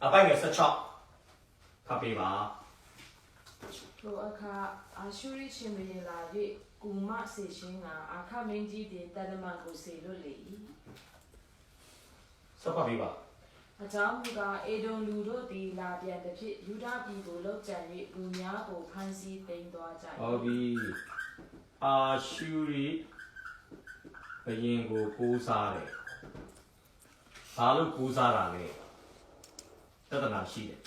အပိုင်ငယ်16ဖတ်ပေးပါ ထိုအခါအာရှုရိရှင်ဘုရင်လာ၍ကုမစေရှင်ကအာခမင်းကြီးတင်တန်တမန်ကိုစေလွတ်လေ၏ ဆက်ဖတ်ပေးပါ အကြောင်းမူကားအေဒုံလူတို့သည်လာပြန်သည်ဖြင့်ယူဒပြည်ကိုလောက်ကြံ၍လူများကိုဖမ်းဆီးသိမ်းသွားကြ၏ ဟုတ်ပြီအာရှုရိဘယင်ကိုကိုးစားတယ်ဘာလို့ကိုးစားတာလဲတဒနာရှိတယ်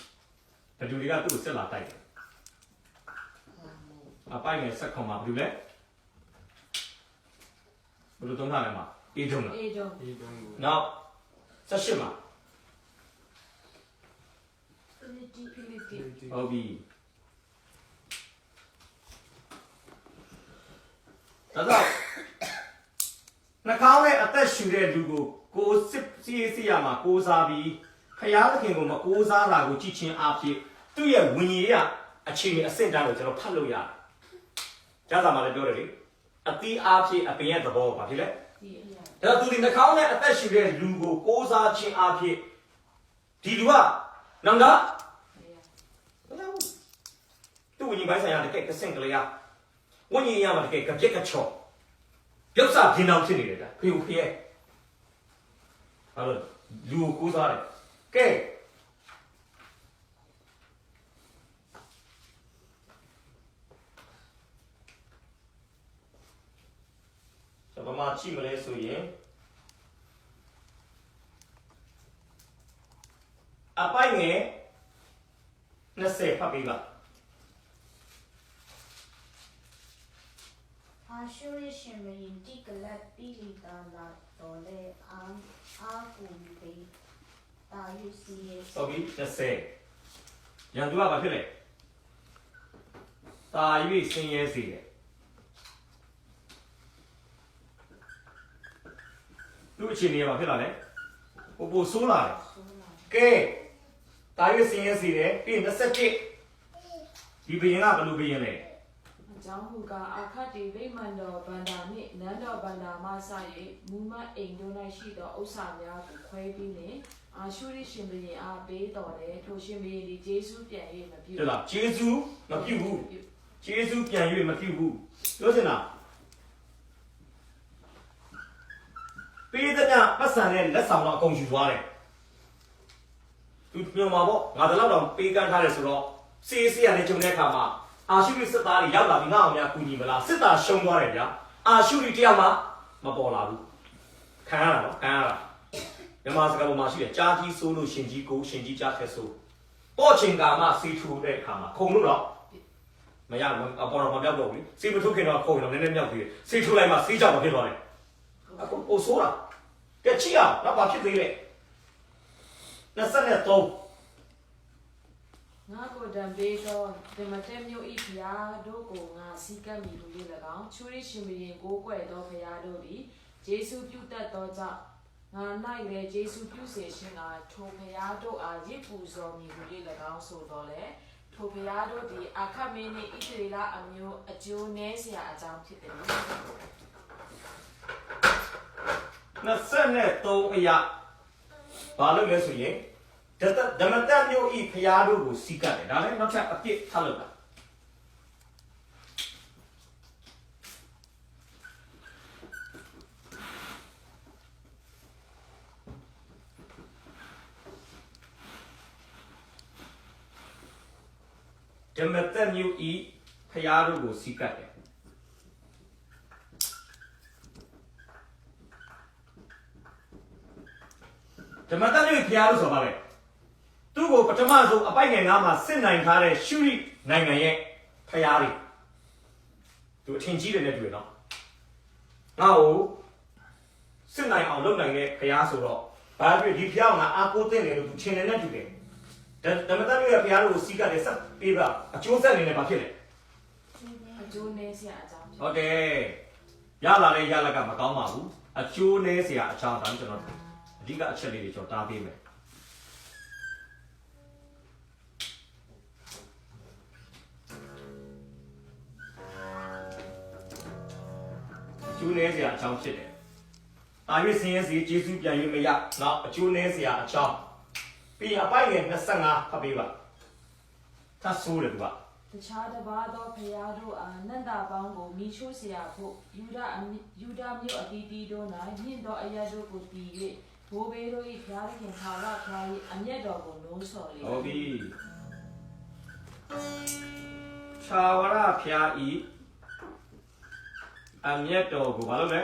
ဘယ်သူတွေကသူ့ကိုဆက်လာတိုက်တယ်အပိုင်ငယ်ဆက်ခွန်မှာဘယ်သူလဲဘယ်လိုသုံးထားလဲမှာအေဒုံလား အေဒုံ နောက်ဆက်ရှိမှာ ဖိလိတိ ဟုတ်ပြီဒါတော့နှာခေါင်းနဲ့အသက်ရှူတဲ့လူကိုစစ်စီးစီးရမှာကိုးစားပြီးခရားသခင်ကိုမကိုးစားတာကိုကြည့်ချင်းအဖြစ်သူ့ရဲ့ဝิญဉ်ရေးအခြေအနေအဆင့်တန်းကိုကျွန်တော်ဖတ်လို့ရတယ်။ကြားစာမှာလည်းပြောတယ်လေအတိအဖြစ်အပင်ရဲ့သဘောပါဖြစ်လေ ဒီ ။ဒါသူဒီနှာခေါင်းနဲ့အသက်ရှူတဲ့လူကိုကိုးစားခြင်းအဖြစ်ဒီလူကနောင်တာသူ့ဝิญဉ်ပိုင်းဆိုင်ရာတကယ်ကစင်ကလေးကဝิญဉ်ရမှာတကယ်ကပြက်ကချော့ပြုတ်စားပြင်းအောင်ဖြစ်နေတယ်ဒါဖေဖေအဲ့လိုလူကိုကိုးစားတယ်ကဲဘာမှချိမလဲဆိုရင်အပိုင်ငယ်20ဖတ်ပေးပါ အာရှုရိရှင်ဘုရင်တိကလတ်ပိလီတာလာတော်လေအာကူပေတာယူစီယေ ဆိုပြီး20ရန်သူကဘာဖြစ်လဲတာ၍ဆင်းရဲစေတယ်သူ့အခြေအနေကဘာဖြစ်လာလဲပိုဆိုးလာတယ် ဆိုးလာ ကဲတာ၍ဆင်းရဲစေတယ်ပြီး21ဒီဘယင်ကဘယ်လိုဘယင်လဲ အကြောင်းမူကားအခတ်တီဗိမာန်တော်ဗန္ဒာနှင့်နန်းတော်ဗန္ဒာမှစ၍မူမတ်အိမ်တို့၌ရှိသောဥစ္စာများကိုခွဲပြီးလင်အာရှုရိရှင်ဘုရင်အားပေးတော်လေထိုရှင်ဘုရင်သည်ဂျေစုပြန်၍မပြု ဟုတ်လားဂျေဇုမပြုတ်ဘူးဂျေဇုပြန်၍မပြုတ်ဘူးပြောချင်တာပေးတဲ့ညပတ်စံနဲ့လက်ဆောင်တော့အကုန်ယူသွားတယ်သူပြောမှာပေါ့ငါတို့တော့ပေးကမ်းထားတယ်ဆိုတော့စီးစီးရတဲ့ဂျုံတဲ့အခါမှာအာရှုရိစစ်သားတွေရောက်လာပြီးငါ့အောင်များကူညီမလားစစ်သားရှုံးသွားတယ်ဗျာအာရှုရိတယောက်မှမပေါ်လာဘူးခံရတာနော်ခံရတာမြန်မာစကားပေါ်မှာရှိတယ်ကြားကြီးဆိုးလို့ရှင်ကြီးကိုရှင်ကြီးကြားထက်ဆိုးပေါ့ချင်ကာမှစီထူတဲ့အခါမှာခုံလို့တော့မရဘူးအပေါ်တော့မပြောက်တော့ဘူးစီမထုတ်ခင်တော့ခုံတော့နည်းနည်းမြောက်သေးတယ်စီထူလိုက်မှစီးကြောက်မဖြစ်သွားတယ်အခုပိုဆိုးတာကဲချီအောင်တော့ဘာဖြစ်သေးလဲ23 ငါကိုတံပေးသောဓမ္မတဲမျိုးဤဖျားတို့ကိုငါစီကပ်မိဟု၍၎င်းချူရိရှင်ဘုရင်ကိုးကွယ်သောဖျားတို့သည်ဂျေစုပြုတတ်သောကြောင့်ငါ၌လည်းဂျေစုပြုစေခြင်းကထိုဖျားတို့အားရစ်ပူဇော်မိဟု၍၎င်းဆိုတော်လေထိုဖျားတို့သည်အခတ်မင်းနှင့်ဣသရေလအမျိုးအကျိုးနည်းเสียအကြောင်းဖြစ်တယ် 23အရာဘာလို့လဲဆိုရင်ဓမ္မတမျိုးဤဖျားတို့ကိုစီးကပ်တယ်ဒါလည်းနောက်ထပ်အပြစ်ထားလို့တာဓမ္မတမျိုးဤဖျားတို့ကိုစီးကပ်တယ်ဓမ္မတမျိုးဖျားလို့ဆိုပါလေသူ့ကိုပထမဆုံးအပိုက်ငယ်ငါးမှာစစ်နိုင်ထားတဲ့ရှုရိနိုင်ငံရဲ့ဖျားတွေသူအထင်ကြီးတယ်နဲ့တွေ့နော်ငါ့ကိုစစ်နိုင်အောင်လုပ်နိုင်တဲ့ဖျားဆိုတော့ဘာဖြစ်ဒီဖျားကငါအားကိုးတဲ့တယ်လို့သူထင်တယ်နဲ့တူတယ်ဓမ္မတမျိုးရဲ့ဖျားတို့ကိုစီးကပ်တယ်ဆက်ပေးပါအကျိုးဆက်နေတယ်ဘာဖြစ်လဲ အကျိုးနည်းเสียအကြောင်းဖြစ် ဟုတ်တယ်ရလာတဲ့ရလကမကောင်းပါဘူးအကျိုးနည်းเสียအချောင်းဒါကျွန်တော်အဓိကအချက်လေးတွေကျွန်တော်တားပေးမယ်ဓ နေစရာအကြောင်းဖြစ်တယ်။အာရွေးစင်းရဲစီဂျေစုပြန်၍မရ။နောက်အကျိုးနေစရာအကြောင်းပြီးအပိုင်ငယ်25ဖတ်ပေးပါ။သတ်ဆိုးတယ်သူက တခြားတစ်ပါးသောဖရာတို့အားနန္တာပေါင်းကိုမိချိုးเสียဖို့ယူဒမြို့အတီးတီးတို့၌မြင့်သောအရာတို့ကိုတည်၍ဘိုးဘေးတို့၏ဖရာခင်ထာဝရဘုရား၏အမျက်တော်ကိုနိုးဆော်လေ ဟုတ်ပြီသာဝရဖျားဤအမျက်တော်ကိုဘာလို့လဲ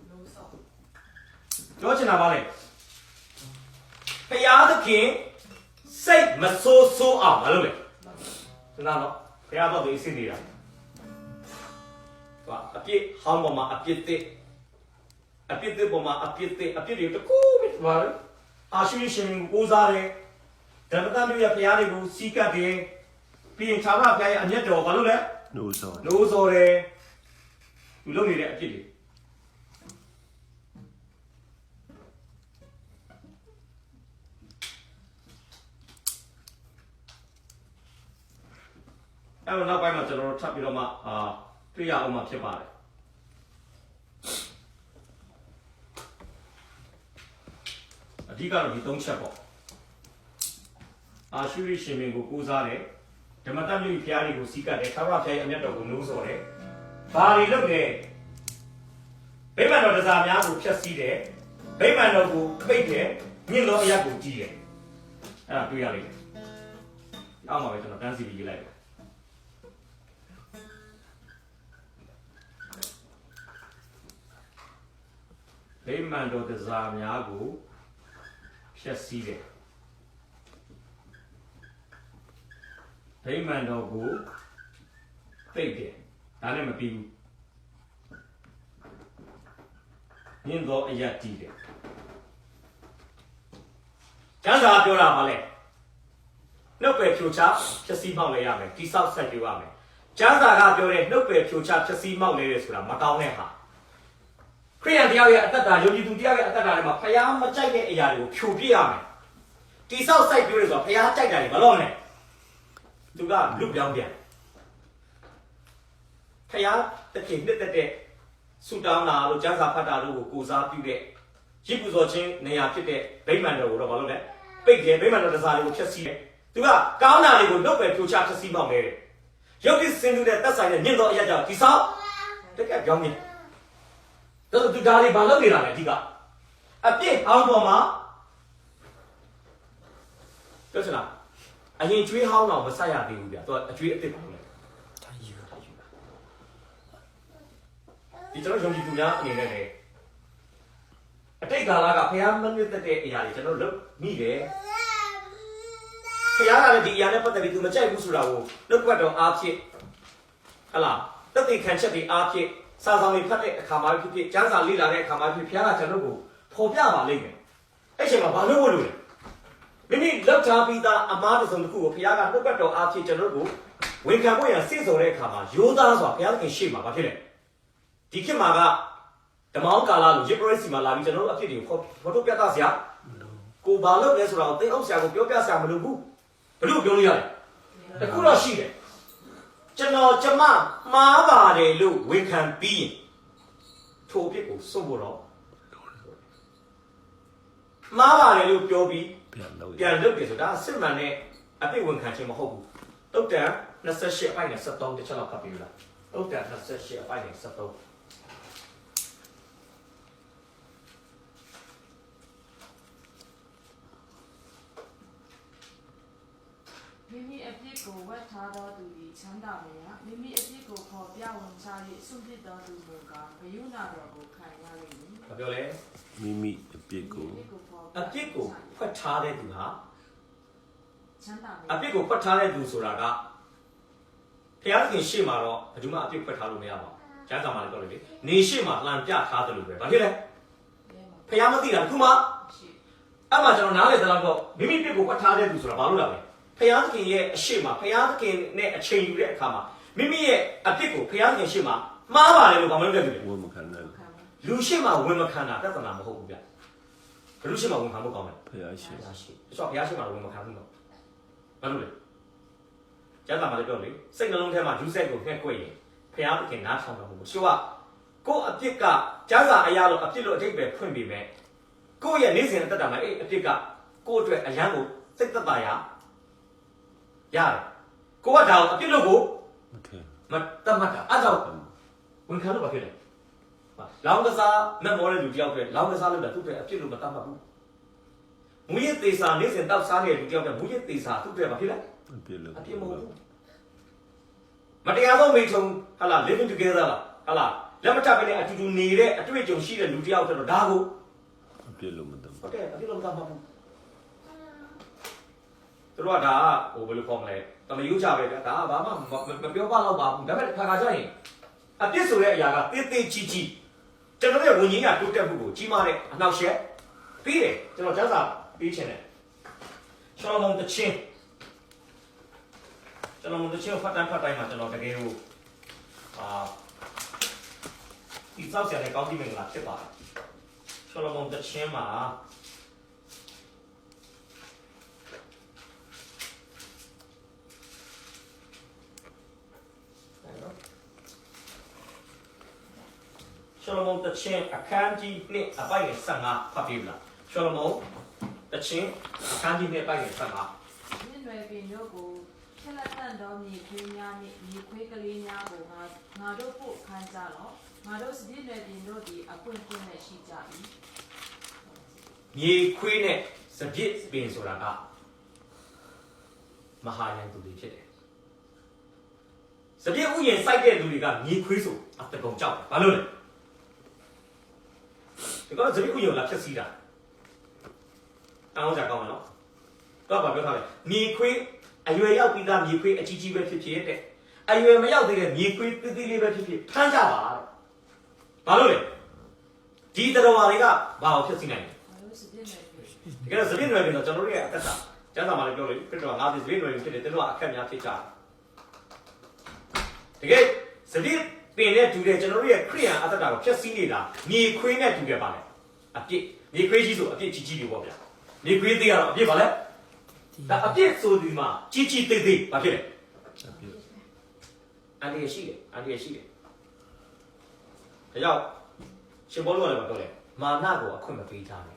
နိုးဆော် ပြောချင်တာပါလေဖျားသခင်စိတ်မဆိုးဆိုးအောင်ဘာလို့လဲစဉ်းစားတော့ဖျားတော့ဒီအစ်နေတာအပြစ်ဟောင်းပေါ်မှာအပြစ်တစ်ပေါ်မှာအပြစ်တွေတကူးပြီးပါလေအာရှိရှင်ကိုစားတယ်ဓမ္မတန်မျိုးရဖျားတွေကိုစီးကပ်တယ်ပြီးရင်သာဝရဖျားရဲ့အမျက်တော်ဘာလို့လဲ နိုးစော နိုးစော်တယ်သူလုပ်နေတဲ့အဖြစ်တွေအဲ့တော့နောက်ပိုင်းမှာကျွန်တော်တို့ထပ်ပြီးတော့မှတွေ့ရအောင်မှဖြစ်ပါတယ်အဓိကတော့ဒီ၃ချက်ပေါ့အာရှုရိရှင်မင်းကိုကိုးစားတယ်ဓမ္မတမျိုးဖျားတွေကိုစီးကပ်တယ်သာဝရဖျားရဲ့အမျက်တော်ကိုနိုးစော်တယ်ဘာတွေလုပ်လဲဗိမာန်တော်တစားများကိုဖျက်ဆီးတယ်ဗိမာန်တော်ကိုပိတ်တယ်ညှင်းသောအရာကိုကြီးတယ်အဲ့ဒါတွေ့ရလိမ့်မယ်အောက်မှာပဲကျွန်တော်တန်းစီပြီးရေးလိုက်တယ်ဗိမာန်တော်တစားများကိုဖျက်ဆီးတယ်ဗိမာန်တော်ကိုပိတ်တယ်ဒါနဲ့မပြီးဘူးညင်သောအရာတည်တယ်ကျမ်းစာပြောတာပါလေနှုတ်ပယ်ဖြိုချဖြည့်ဆည်းမှောက်လဲရမယ်တိဆောက်ဆက်ပြရမယ်ကျမ်းစာကပြောတဲ့နှုတ်ပယ်ဖြိုချဖြည့်ဆည်းမှောက်လဲတယ်ဆိုတာမကောင်းတဲ့ဟာခရိယန်တယောက်ရဲ့အသက်တာယုံကြည်သူတယောက်ရဲ့အသက်တာထဲမှာဖျားမကြိုက်တဲ့အရာတွေကိုဖြိုပြရမယ်တိဆောက်ဆိုင်ပြလို့ဆိုတာဖျားကြိုက်တာတွေမလုပ်နဲ့သူကလူပြောင်းပြန်ဖျားတစ်ခေနှစ်သက်တဲ့ဆူတောင်းတာလို့ကျမ်းစာဖတ်တာလို့ကိုစားပြုတဲ့ရစ်ပူဇော်ခြင်းနေရာဖြစ်တဲ့ဗိမာန်တော်ကိုတော့ဘာလို့လဲပိတ်တယ်ဗိမာန်တော်တစားတွေကိုဖျက်ဆီးတယ်သူကကောင်းတာတွေကိုနှုတ်ပယ်ဖြိုချဖျက်ဆီးမှောက်နေတယ်ရုပ်တည်စင်တူတဲ့သက်ဆိုင်တဲ့ညင်တော်အရာကြောင့်ဒီဆောက်တကယ်ပြောင်းနေတော့သူဒါလေးဘာလုပ်နေတာလဲအဓိကအပြစ်ဟောင်းပေါ်မှာပြောချင်လားအရင်ကျွေးဟောင်းတော့မဆက်ရသေးဘူးဗျာသူကအကျွေးအစ်စ်ပါလို့ဒီကျွန်တော်ယုံကြည်သူများအနေနဲ့လည်းအတိတ်ကာလကဖျားမနစ်သက်တဲ့အရာတွေကျွန်တော်လုပ်မိတယ်ဖျားကလည်းဒီအရာနဲ့ပတ်သက်ပြီးသူမကြိုက်ဘူးဆိုတာကိုနှုတ်ကပတ်တော်အားဖြင့်ဟလာတက်တဲ့ခံချက်တွေအားဖြင့်စာဆောင်တွေဖတ်တဲ့အခါမှာဖြစ်ဖြစ်ကျမ်းစာလေ့လာတဲ့အခါမှာဖြစ်ဖျားကကျွန်တော်ကိုဖော်ပြပါလိမ့်မယ်အဲ့ချိန်မှာဘာလို့လို့လဲမိမိလောက်ထားပြီးသားအမားတစ်စုံတစ်ခုကိုဖျားကနှုတ်ကပတ်တော်အားဖြင့်ကျွန်တော်ကိုဝန်ခံဖို့ရစစ်စော်တဲ့အခါမှာရိုးသားစွာဖျားသခင်ရှေ့မှာဘာဖြစ်လဲဒီခေတ်မှာကဓမ္မောင်းကာလလို Eucharist မှာလာပြီးကျွန်တော်တို့အဖြစ်တွေကိုဖော်ထုတ်ပြသစရာကိုဘာလုပ်လဲဆိုတာကိုသိအောင်ဆရာကိုပြောပြဆရာမလိုဘူးဘလို့ပြောလို့ရတယ်တခုတော့ရှိတယ်ကျွန်တော်ကျမမှားပါတယ်လို့ဝန်ခံပြီးရင်ထိုအဖြစ်ကိုစွန့်ဖို့တော့မှားပါတယ်လို့ပြောပြီးပြန်လုပ်တယ်ဆိုတာစစ်မှန်တဲ့အပြစ်ဝန်ခံခြင်းမဟုတ်ဘူးတုတ်တန်28အပိုင်းနဲ့73တစ်ချက်လောက်ဖတ်ပြီးလားတုတ်တန်28အပိုင်းနဲ့73မိမိအပြစ်ကိုဝတ်ထားသောသူသည်ချမ်းသာမရမိမိအပြစ်ကိုခေါ်ပြဝန်ချ၍စွန့်ပစ်သောသူမူကားဘယုနာတော်ကိုခံရလိမ့်မည် ဘာပြောလဲ မိမိအပြစ်ကို အပြစ်ကိုဖွက်ထားတဲ့သူဟာ ချမ်းသာမရ အပြစ်ကိုဖွက်ထားတဲ့သူဆိုတာကဘုရားသခင်ရှေ့မှာတော့ဘယ်သူမှအပြစ်ဖွက်ထားလို့မရပါဘူး။ကျမ်းစာမှာလည်းပြောလို့လေနေရှေ့မှာလှန်ပြထားတယ်လို့ပဲ။ဘာဖြစ်လဲ။ဘုရားမသိတာခုမှအဲ့မှာကျွန်တော်နားလေသလားတော့မိမိပြစ်ကိုဖွက်ထားတဲ့သူဆိုတာဘာလို့လဲ။ဘုရားသခင်ရဲ့အရှိမဘုရားသခင်နဲ့အချိန်ယူတဲ့အခါမှာမိမိရဲ့အပြစ်ကိုဘုရားသခင်ရှေ့မှာမှားပါတယ်လို့ဘာမှမလုပ်တဲ့သူ ဝတ်မခံနိုင် လူရှေ့မှာဝင်မခံတာပြဿနာမဟုတ်ဘူးဗျ။ဘယ်လူရှေ့မှာဝင်ခံဖို့ကောင်းလဲ ဖျားရှိ ဘုရားရှိ။ဆိုတော့ဘုရားရှေ့မှာဝင်မခံဘူးတော့ဘာလို့လဲကျမ်းစာမှာလည်းပြောလေစိတ်နှလုံးထဲမှာဒုစရိုက်ကိုငှက်ကွက်ရင်ဘုရားသခင်နားထောင်တော်မူဘူး။ဆိုတော့ ကိုအပြစ်ကကျမ်းစာအရာလို့အပြစ်လို့အဓိပ္ပာယ်ဖွင့်ပြီးမဲ့ကိုရဲ့နေစဉ်အသက်တာမှာအဲ့အပြစ်ကကိုအတွက်အရန်ကိုစိတ်သက်သာရရတယ်ကိုကဒါကိုအပြစ်လို့ကိုမတတ်မှတ်တာအဲ့ကြောင့်ဝန်ခံလို့ဘာဖြစ်လဲလောင်းကစားမက်မောတဲ့လူတယောက်အတွက်လောင်းကစားလို့တာသူ့အတွက်အပြစ်လို့မတတ်မှတ်ဘူးမူရစ်သေးစာနေစဉ်တောက်စားနေတဲ့လူတယောက်အတွက်မူရစ်သေးစာသူ့အတွက်ဘာဖြစ်လဲအပြစ်မဟုတ်ဘူးမတရားသောမိထုံဟာလား living together လားဟာလားလက်မထပ်ပဲနဲ့အတူတူနေတဲ့အတွေ့အကြုံရှိတဲ့လူတယောက်အတွက်ဒါကိုအပြစ်လို့မတတ်ဟုတ်တယ်အပြစ်လို့မတတ်မှတ်ဘူးသူတို့ကဒါဟိုဘယ်လိုခေါ်မလဲတမယုကြပဲဗျာဒါကဘာမှမပြောပါတော့ပါဘူးဒါပေမဲ့ခါခါကျရင်အပြစ်ဆိုတဲ့အရာကတေးသေးကြီးကြီးကျွန်တော်ရဲ့ဝิญဉ်ကတိုးတက်မှုကိုကြီးမားတဲ့အနှောက်အယှက်ပြီးတယ်ကျွန်တော်ကျမ်းစာပြီးချင်တယ်ရှောလမုန်တခြင်းကျွန်တော်တို့ချင်းဖတ်တိုင်းမှာကျွန်တော်တကယ်လို့ဒီစောက်ဆရာနဲ့ကောင်းပြီးမင်္ဂလာဖြစ်ပါတယ်ရှောလမုန်တခြင်းမှာရှောလမုန်တခြင်းအခန်းကြီးနှစ်အပိုင်းငယ်15ဖတ်ပြီးလားရှောလမုန်တခြင်းအခန်းကြီးနှစ်အပိုင်းငယ်15မြင့်ွယ်ပင်တို့ကိုဆက်လက်တန်တော်မြေခွေးများနှင့်မြေခွေးကလေးများကိုငါတို့ပို့ခိုင်းကြတော့ငါတို့စပြည့်နယ်ပြင်တို့သည်အပွင့်ပွင့်နဲ့ရှိကြ၏မြေခွေးနဲ့စပြည့်ပင်ဆိုတာကမဟာယန်သူတွေဖြစ်တယ်စပြည့်ဥယျာဉ်စိုက်တဲ့လူတွေကမြေခွေးဆိုအတကုံကြောက်ဘာလို့လဲဒီကောင်စပြည့်ဥယျာဉ်လာဖြစ်စီးတာတောင်းကြကောင်းမလားတော့ဘာပြောထားလဲမြေခွေးအရွယ်ရောက်ပြီးသားမြေခွေးအကြီးကြီးပဲဖြစ်ဖြစ်တဲ့အရွယ်မရောက်သေးတဲ့မြေခွေးသေးသေးလေးပဲဖြစ်ဖြစ်ဖမ်းကြပါတဲ့ဘာလို့လဲဒီတော်ဝါတွေကဘာကိုဖြစ်စီနိုင်လဲတကယ်တော့စပြည့်နွယ်ပြင်တော့ကျွန်တော်တို့ရဲ့အသက်တာကျမ်းစာမှာလည်းပြောလို့ခရစ်တော်ငါးစပြည့်နွယ်ပြင်ဖြစ်တယ်တို့ကအခက်များဖြစ်ကြတယ်တကယ်စပြည့်ပင်နဲ့တူတဲ့ကျွန်တော်တို့ရဲ့ခရိယန်အသက်တာကိုဖျက်ဆီးနေတာမြေခွေးနဲ့တူတယ်ပါလေအပြစ်မြေခွေးကြီးဆိုအပြစ်ကြီးကြီးတွေပေါ့ဗျာမြေခွေးသေးကတော့အပြစ်ပါလေဒါအပြစ်ဆိုဒီမှာကြီးကြီးသေးသေးဘာဖြစ်လဲအန်ဒီရရှိတယ်ဒါကြောင့်ရှင်ဘောလုံးကလည်းပြောတယ်မာနကိုအခွင့်မပေးကြနဲ့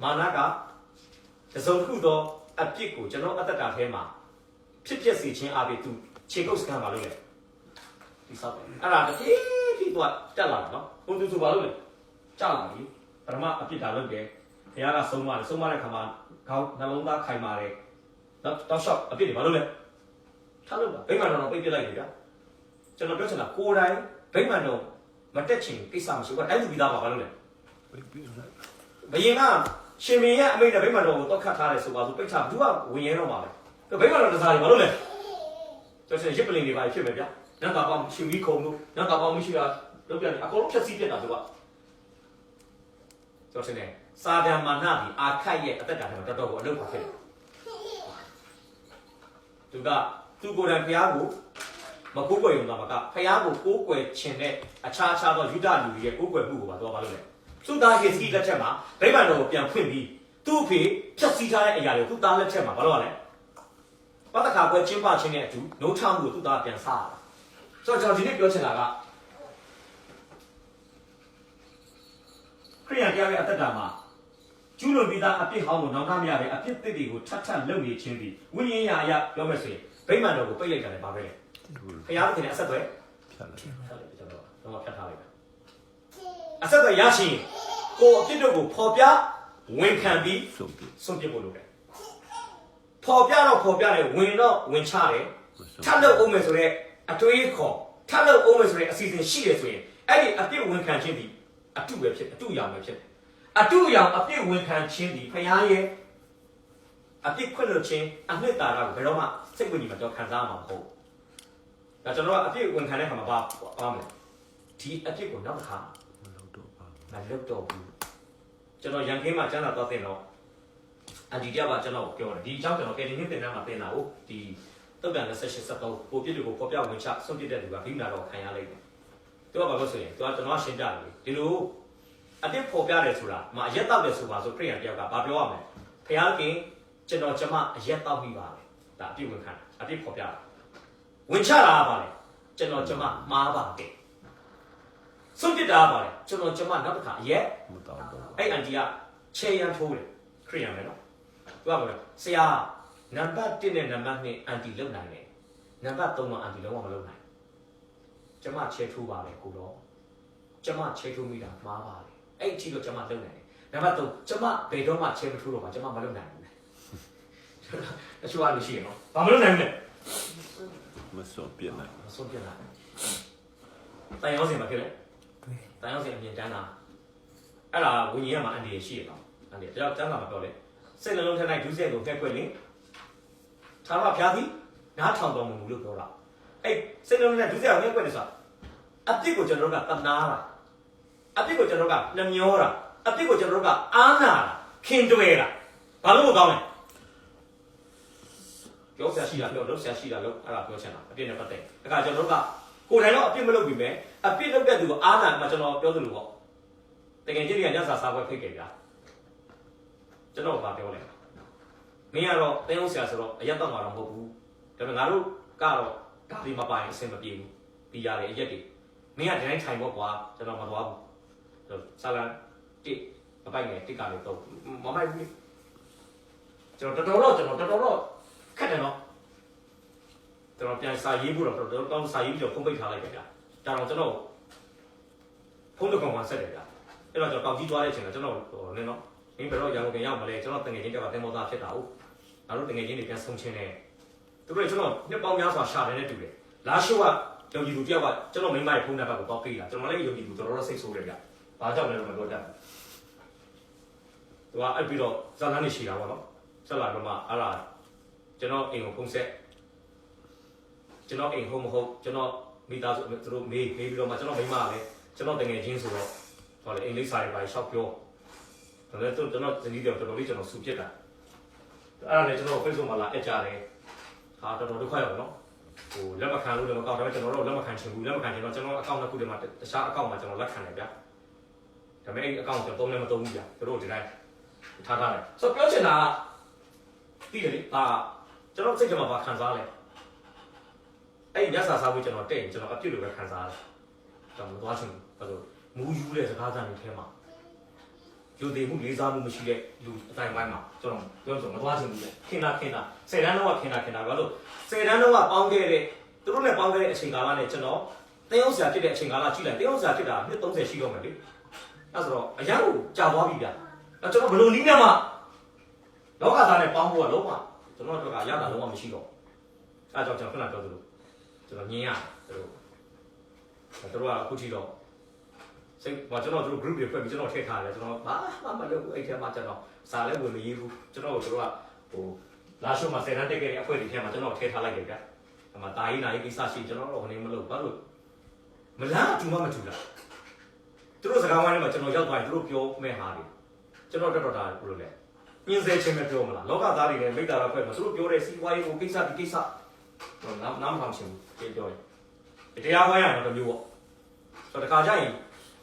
မာနကတစုံတစ်ခုသောအပြစ်ကိုကျွန်တော်အသက်တာထဲမှာဖြစ်စေခြင်းအပြင်သူခြေကုပ်စကန်ပါလို့လေဒီဆောက်တယ်အဲ့ဒါတဖြည်းဖြည်းတော့တက်လာတယ်နော်ဘုံသူဆိုပါလို့လေကြောက်လာပြီပထမအပြစ်ဒါလုပ်တယ်ဘုရားကဆုံးမတဲ့ခါမှာခေါင်းနှလုံးသားခိုင်ပါတယ်တော့တောက်လျှောက်အပြစ်တွေဘာလို့လဲထားလို့လားဗိမာန်တော်ပိတ်ပြလိုက်ပြီဗျာကျွန်တော်ပြောချင်တာကိုယ်တိုင်ဗိမာန်တော်မတက်ချင်ကိစ္စမရှိဘူးတိုင်းသူပြည်သားပါဘာလို့လဲဘယင်ကရှင်မင်းရဲ့အမိန့်နဲ့ဗိမာန်တော်ကိုတော့ခတ်ထားတယ်ဆိုပါဆိုပိတ်ချဘူးကဝင်ရဲတော့ပါပဲဗိမာန်တော်တစားတွေဘာလို့လဲကျွန်တော်ရစ်ပလင်တွေပါဖြစ်မယ်ဗျာနတ်တာပေါင်းရှင်ပြီးခုံလို့နတ်တာပေါင်းမရှိတာလုပ်ပြတယ်အကုန်လုံးဖြတ်စည်းပြတ်တာသူကကျွန်တော်ရှင်နေစာဒံမာနဒီအာခတ်ရဲ့အသက်တာထဲမှာတော်တော်ကိုအလုပ်ကိုဖြစ်တယ်သူကသူကိုယ်တိုင်ဘုရားကိုမကိုးကွယ်ရုံသာမကဘုရားကိုကိုးကွယ်ခြင်းနဲ့အခြားသောယူဒလူတွေရဲ့ကိုးကွယ်မှုကိုပါတော့ဘာလို့လဲသူသားဟေစကိလက်ထက်မှာဗိမာန်တော်ကိုပြန်ဖွင့်ပြီးသူ့အဖေဖြတ်စည်းထားတဲ့အရာတွေကိုသူသားလက်ထက်မှာဘာလို့လဲပတ္တခါပွဲကျင်းပခြင်းနဲ့အတူနှုတ်ထမှုကိုသူသားပြန်စားတာဆိုတော့ကျွန်တော်ဒီနေ့ပြောချင်တာကခရိယန်တရားရဲ့အသက်တာမှာကျူးလွန်ပြီးသားအပြစ်ဟောင်းကိုနောင်တမရပဲအပြစ်သစ်တွေကိုထပ်လုပ်နေခြင်းသည်ဝိညာဉ်ရာအရာပြောမယ်ဆိုရင်ဗိမာန်တော်ကိုပိတ်လိုက်တာလည်းပါပဲလေဘုရားသခင်နဲ့အဆက်အသွယ်ဖြတ်လိုက်ကျွန်တော်တော့ဖြတ်ထားလိုက်အဆက်အသွယ်ရရှိရင်ကိုအပြစ်တို့ကိုဖော်ပြဝန်ခံပြီးဆုံးပြဖို့လုပ်တယ်ဖော်ပြတယ်ဝင်တော့ဝင်ချတယ်ထပ်လုပ်အောင်မယ်ဆိုတော့အတွေးခေါ်ထပ်လုပ်အောင်မယ်ဆိုရင်အစီအစဉ်ရှိတယ်ဆိုရင်အဲ့ဒီအပြစ်ဝန်ခံခြင်းဒီအတုပဲဖြစ်အတုရောင်ပဲဖြစ်အတုရောင်အပြစ်ဝန်ခံခြင်းဒီဖခင်ရဲ့အပြစ်ခွင့်လွှတ်ခြင်းအနှစ်သာရကိုဘယ်တော့မှစိတ်ဝင်ကြည်မတော့ခံစားမှာမဟုတ်ဒါကျွန်တော်ကအပြစ်ဝန်ခံတဲ့ခါမှာပါမယ်ဒီအပြစ်ကိုနောက်တစ်ခါမလုပ်တော့ဘူးကျွန်တော်ရန်ကင်းမှာကျမ်းစာသွားတင်တော့အဒီတရားကကျွန်တော်ပြောတယ်ဒီအကြောင်းကျွန်တော်ကယ်တင်ခြင်းသင်တန်းမှာသင်တာကိုဒီတုတ်တန်2873ကိုပြစ်တွေကိုပေါ်ပြဝင်ချဆုံးပြတဲ့လူကဘိမာတော်ခံရလိုက်တယ်သူကဘာလို့ဆိုရင်သူကကျွန်တော်ရှင်းပြတယ်ဒီလိုအပြစ်ပေါ်ပြတယ်ဆိုတာမအရက်တောက်တယ်ဆိုပါဆိုခရိယန်တယောက်ကဘာပြောရမလဲဖခင်ကျွန်တော်ကျမအရက်တောက်ပြီးပါလေဒါအပြစ်ဝင်ခံအပြစ်ပေါ်ပြတာဝင်ချတာကပါလေကျွန်တော်ကျမမှားပါခဲ့ ဆုံးပြတာပါလေကျွန်တော်နောက်တစ်ခါရဲ မတော်တော့ အဲ့အန်တီကချေရန်ထိုးတယ်ခရိယန်ပဲနော်သူကပြောတယ်ဆရာနံပါတ်1နဲ့နံပါတ်2အန်တီလုံနိုင်တယ်နံပါတ်3ကအန်တီလုံးဝမလုံနိုင်ချေထိုးပါလေကိုတော့ချေထိုးမိတာမှားပါလေအဲ့အထိတော့လုံနိုင်တယ်နံပါတ်3ဘယ်တော့မှချေမထိုးတော့ပါမလုံနိုင်ဘူးတချို့အားလို့ရှိရနော်ဘာမလုံနိုင်ဘူးလဲ မစွန့်ပြစ်နိုင် ဆုံးပြလာတိုင်ရောက်စင်မှာဖြစ်လေ 对， တိုင်ရောက်စင်အမြင်တန်းတာအဲ့ဒါဝิญญาณမှာအန်ဒီရှိရတော့အန်ဒီတန်းတာမပြောလေစိတ်နှလုံးထဲ၌ဒုစရိုက်ကိုဖက်ခွက်လင်သာဝဖျားသည်နားထောင်တော်မူလို့ပြောတာအဲ့စိတ်နှလုံးထဲဒုစရိုက်ကိုဖက်ခွက်တယ်ဆိုတာအပြစ်ကိုကျွန်တော်တို့ကတနာတာအပြစ်ကိုကျွန်တော်တို့ကနှမျောတာအပြစ်ကိုကျွန်တော်တို့ကအားနာတာခင်တွယ်တာဘာလို့မကောင်းလဲပြောဆရာရှိတာပြောလို့ဆရာရှိတာလို့အဲ့ဒါပြောချင်တာအပြစ်နဲ့ပတ်သက်ဒါကကျွန်တော်တို့ကကိုယ်တိုင်တော့အပြစ်မလုပ်ပြီမဲ့အပြစ်လုပ်တဲ့သူကိုအားနာမှကျွန်တော်ပြောသလိုပေါ့တကယ်ကြီးတွေကညစာစားပွဲဖိတ်ခဲ့ကြကျွန်တော်ကပြောလဲမင်းကတော့တင်းအောင်ဆရာဆိုတော့အရက်တော့မှာတော့မဟုတ်ဘူးဒါပေမဲ့ငါတို့ကတော့ဒါဒီမပိုင်အဆင်မပြေဘူးပြီးရတယ်အရက်တွေမင်းကဒီတိုင်းထိုင်ပေါ့ကွာကျွန်တော်မသွားဘူးဆာလန်တစ်မပိုင်နဲ့တစ်ကလည်းတော့မမိုက်ဘူးကျွန်တော်တော်တော်ခက်တယ်နော်ကျွန်တော်ပြန်စာရေးဖို့တော့တောင်းစာရေးပြီးတော့ဖုန်းပိတ်ထားလိုက်ကြဗျာဒါတော့ကျွန်တော်ဖုန်းတစ်ကောင်မှဆက်တယ်ဗျာအဲ့တော့ကျွန်တော်တောက်ကြီးသွားတဲ့အချိန်ကကျွန်တော်နင်းနော်မင်းဘယ်တော့ရန်ကုန်ပြန်ရောက်မလဲကျွန်တော်တငယ်ချင်းတွေကတင်မောသားဖြစ်တာဟုတ်ငါတို့တငယ်ချင်းတွေပြန်ဆုံးချင်းနေသူတို့ကျွန်တော်နှစ်ပေါင်းများစွာရှာတယ်နဲ့တူတယ်လာရှိုးကယုံကြည်သူတယောက်ကကျွန်တော်မိမရဲ့ဖုန်းနံပါတ်ကိုတောက်ပေးတာကျွန်တော်လည်းယုံကြည်သူတော်တော်စိတ်ဆိုးတယ်ဗျာဘာကြောင့်လဲတော့မပြောတတ်ဘူးသူကအဲ့ပြီးတော့ဇာလန်းနေရှိတာပေါ့နော်ဆက်လာတော့မှအဲ့ဒါကျွန်တော်အိမ်ကိုဖုန်းဆက်ကျွန်တော်အိမ်ဟုတ်မဟုတ်ကျွန်တော်မိသားစုသူတို့မေးပြီးတော့မှကျွန်တော်မိမလည်းကျွန်တော်တကယ်ချင်းဆိုတော့ဟောလေအင်္ဂလိပ်စာတွေပါရှောက်ပြောဒါလည်းကျွန်တော်ဇနီးတွေတော်တော်လေးကျွန်တော်စူပြစ်တာအဲ့ဒါလည်းကျွန်တော် Facebook မှာလာအကြတယ်ဟာတော်တော်ဒုက္ခရောက်နော်ဟိုလက်မခံလို့လည်းမကောက်ဒါပေမဲ့ကျွန်တော်တို့လက်မခံချင်ဘူးလက်မခံချင်တော့ကျွန်တော်အကောင့်တစ်ခုတည်းမှာတခြားအကောင့်မှာကျွန်တော်လက်ခံတယ်ဗျာဒါပေမဲ့အဲ့အကောင့်ကျွန်တော်သုံးလည်းမသုံးဘူးဗျာသူတို့ဒီတိုင်းထားတယ်ဆိုတော့ပြောချင်တာကပြီးတယ်လေဒါကျွန်တော်စိတ်ထဲမှာပါခံစားလဲအဲ့ညစာစားဖို့ကျွန်တော်တဲ့ကျွန်တော်အပြစ်လိုပဲခံစားရတယ်ကျွန်တော်မသွားချင်ဘူးဘာလို့မူးယူတဲ့စကားစံတွေထဲမှာယူသေးမှုလေးစားမှုမရှိတဲ့လူအတိုင်းပိုင်းမှာကျွန်တော်ပြောဆိုမသွားချင်ဘူးလေခင်တာ10တန်းတော့ခင်တာဘာလို့10တန်းတော့ပေါင်းခဲ့တဲ့သူတို့နဲ့ပေါင်းခဲ့တဲ့အချိန်ကာလနဲ့ကျွန်တော်တင်းအောင်ဆရာဖြစ်တဲ့အချိန်ကာလကြည့်လိုက်တင်းအောင်ဆရာဖြစ်တာနှစ်30ရှိတော့မယ်လေအဲ့ဆိုတော့အရန်ကိုကြာသွားပြီဗျာအဲ့ကျွန်တော်ဘယ်လိုနည်းနဲ့မှလောကသားနဲ့ပေါင်းဖို့ကလုံးဝကျွန်တော်တို့ကရတာလုံးဝမရှိတော့အဲ့ကြောင့်ကျွန်တော်ခဏပြောသလိုကျွန်တော်မြင်ရသူတို့ကအခုထိတော့စိတ်ဘာကျွန်တော်တို့ group တွေဖွဲ့ပြီးကျွန်တော်ထည့်ထားတယ်ကျွန်တော်ဘာမှမလုပ်ဘူးအဲ့ထဲမှာကျွန်တော်စာလည်းဝင်မရေးဘူးကျွန်တော်တို့ကဟိုလာရှုံးမှာ10တန်းတက်ခဲ့တဲ့အဖွဲ့တွေထဲမှာကျွန်တော်ထည့်ထားလိုက်တယ်ဗျာအမှတာရေးနာရေးကိစ္စရှိကျွန်တော်တို့ဟိုနေမလုပ်ဘာလို့မလားအတူမတူလားသူတို့စကားဝိုင်းထဲမှာကျွန်တော်ရောက်သွားရင်သူတို့ပြောမဲ့ဟာတွေကျွန်တော်တော်တာဘယ်လိုလဲညင်စေချင်းမပြောမလားလောကသားတွေလည်းမိတ္တာရဖွဲ့မှာသူတို့ပြောတဲ့စီးပွားရေးကိုကိစ္စဒီကိစ္စတော့နားမထောင်ချင်ဘူးပြောရင်တရားဝိုင်းရတော့မျိုးပေါ့ဆိုတော့တခါကျရင်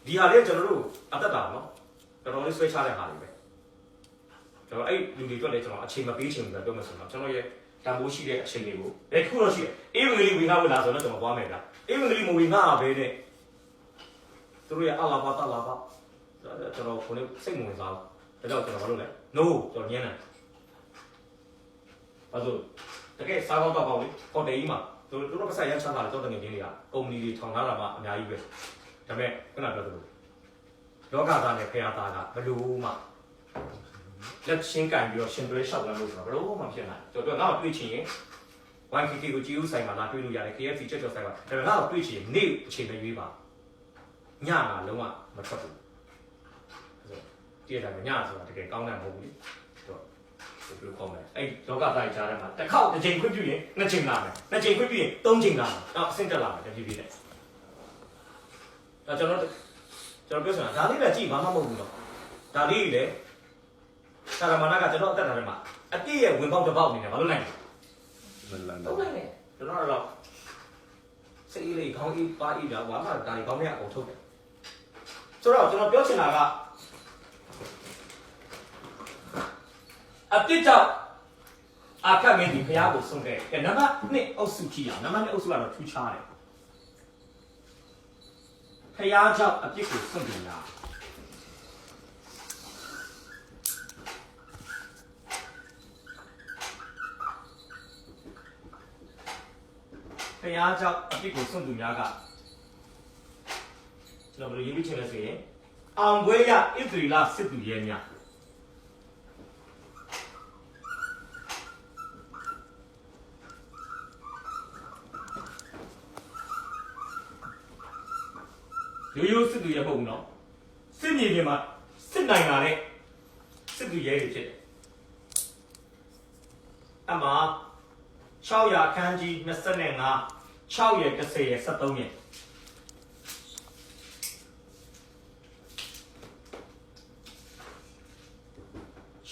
ဒီဟာလေးကျွန်တော်တို့အသက်တာနော်တော်တော်လေးဆွဲချတဲ့ဟာတွေပဲကျွန်တော်အဲ့လူတွေအတွက်လည်းကျွန်တော်အချိန်မပေးချင်ဘူးပဲပြောမှဆိုတော့ကျွန်တော်ရဲ့တန်ဖိုးရှိတဲ့အချိန်တွေကိုတစ်ခုတော့ရှိတယ်အေးဝင်လေးဝင်လာဝင်လာဆိုတော့ကျွန်တော်သွားမယ်ဗျာအေးဝင်လေးမဝင်လာပဲတဲ့သူတို့ရဲ့အလာပါတလာပါကျွန်တော်ခုနေစိတ်ဝင်စားဘူးဒါကြောင့်ကျွန်တော်ဘာလုပ်လဲ no ကျွန်တော်ညံ့တယ်ဘာလို့တကယ်စားကောင်းတော့ကောင်းလေဟိုတယ်ကြီးမှာသူတို့ပတ်ဆက်ရမ်းချမ်းသာတယ်ကျွန်တော်တကယ်ချင်းတွေကကုမ္ပဏီတွေထောင်ထားတာမှအများကြီးပဲဒါပေမဲ့ခုနပြောသလိုလောကသားနဲ့ဖရာသားကဘလို့မှလက်ချင်းကန်ပြီးတော့ရှင်တွဲလျှောက်လာလို့ဆိုတော့ဘလို့မှဖြစ်နိုင်ကျွန်တော်ငါ့ကိုတွေ့ချင်ရင် YKK ကိုကြည့်ဦးဆိုင်မှာလာတွေ့လို့ရတယ် KFC ချက်ကျော်ဆိုင်မှာဒါပေမဲ့ငါ့ကိုတွေ့ချင်နေ့အချိန်ပဲရွေးပါညမှာလုံးဝမထွက်ဘူးတည့်တယ်ညဆိုတာတကယ်ကောင်းတယ်မဟုတ်ဘူးလေတော့ဘယ်လိုကောင်းလဲအဲ့လောကသားကြားထဲမှာတစ်ခေါက်တစ်ချိန်ခွင့်ပြုရင်နှစ်ချိန်လာမယ်နှစ်ချိန်ခွင့်ပြုရင်သုံးချိန်လာမယ်တော့အဆင့်တက်လာမယ်တဖြည်းဖြည်းနဲ့ကျွန်တော်ပြောစမ်းဒါလေးပဲကြည့်ဘာမှမဟုတ်ဘူးတော့ဒါလေးလေသာရမဏကကျွန်တော်အသက်တာထဲမှာအပြည့်ရဲ့ဝင်ပေါက်တစ်ပေါက်နေတယ်ဘာလို့လဲမလန် ဟုတ်တယ်ကျွန်တော်တော့စိတ်လေးခေါင်းအေးပါအေးတာဘာမှဒါလေးခေါင်းထဲအကုန်ထုတ်တယ်ဆိုတော့ကျွန်တော်ပြောချင်တာကအပြစ်ကြောင့်အာခတ်မင်းဒီဖျားကိုဆုံးခဲ့တယ်နံပါတ်2အုပ်စုကြည့်အောင်နံပါတ်2အုပ်စုကတော့ထူးခြားတယ်ဖ ရားကြောင့်အပြစ်ကိုစွန့်သူများဖျားကြောင့်အပြစ်ကိုစွန့်သူများကကျွန်တော်ဘယ်လိုရေးပြချင်လဲဆိုရင်အောင်ပွဲရဣသရေလစစ်သူရဲများရိုးစစ်သူရဲမဟုတ်ဘူးနော်စစ်မြေပြင်မှာစစ်နိုင်တာနဲ့စစ်သူရဲတွေဖြစ်တယ်အမှာ600ခန်းကြီး25 6ရက်10ရက်13ရက်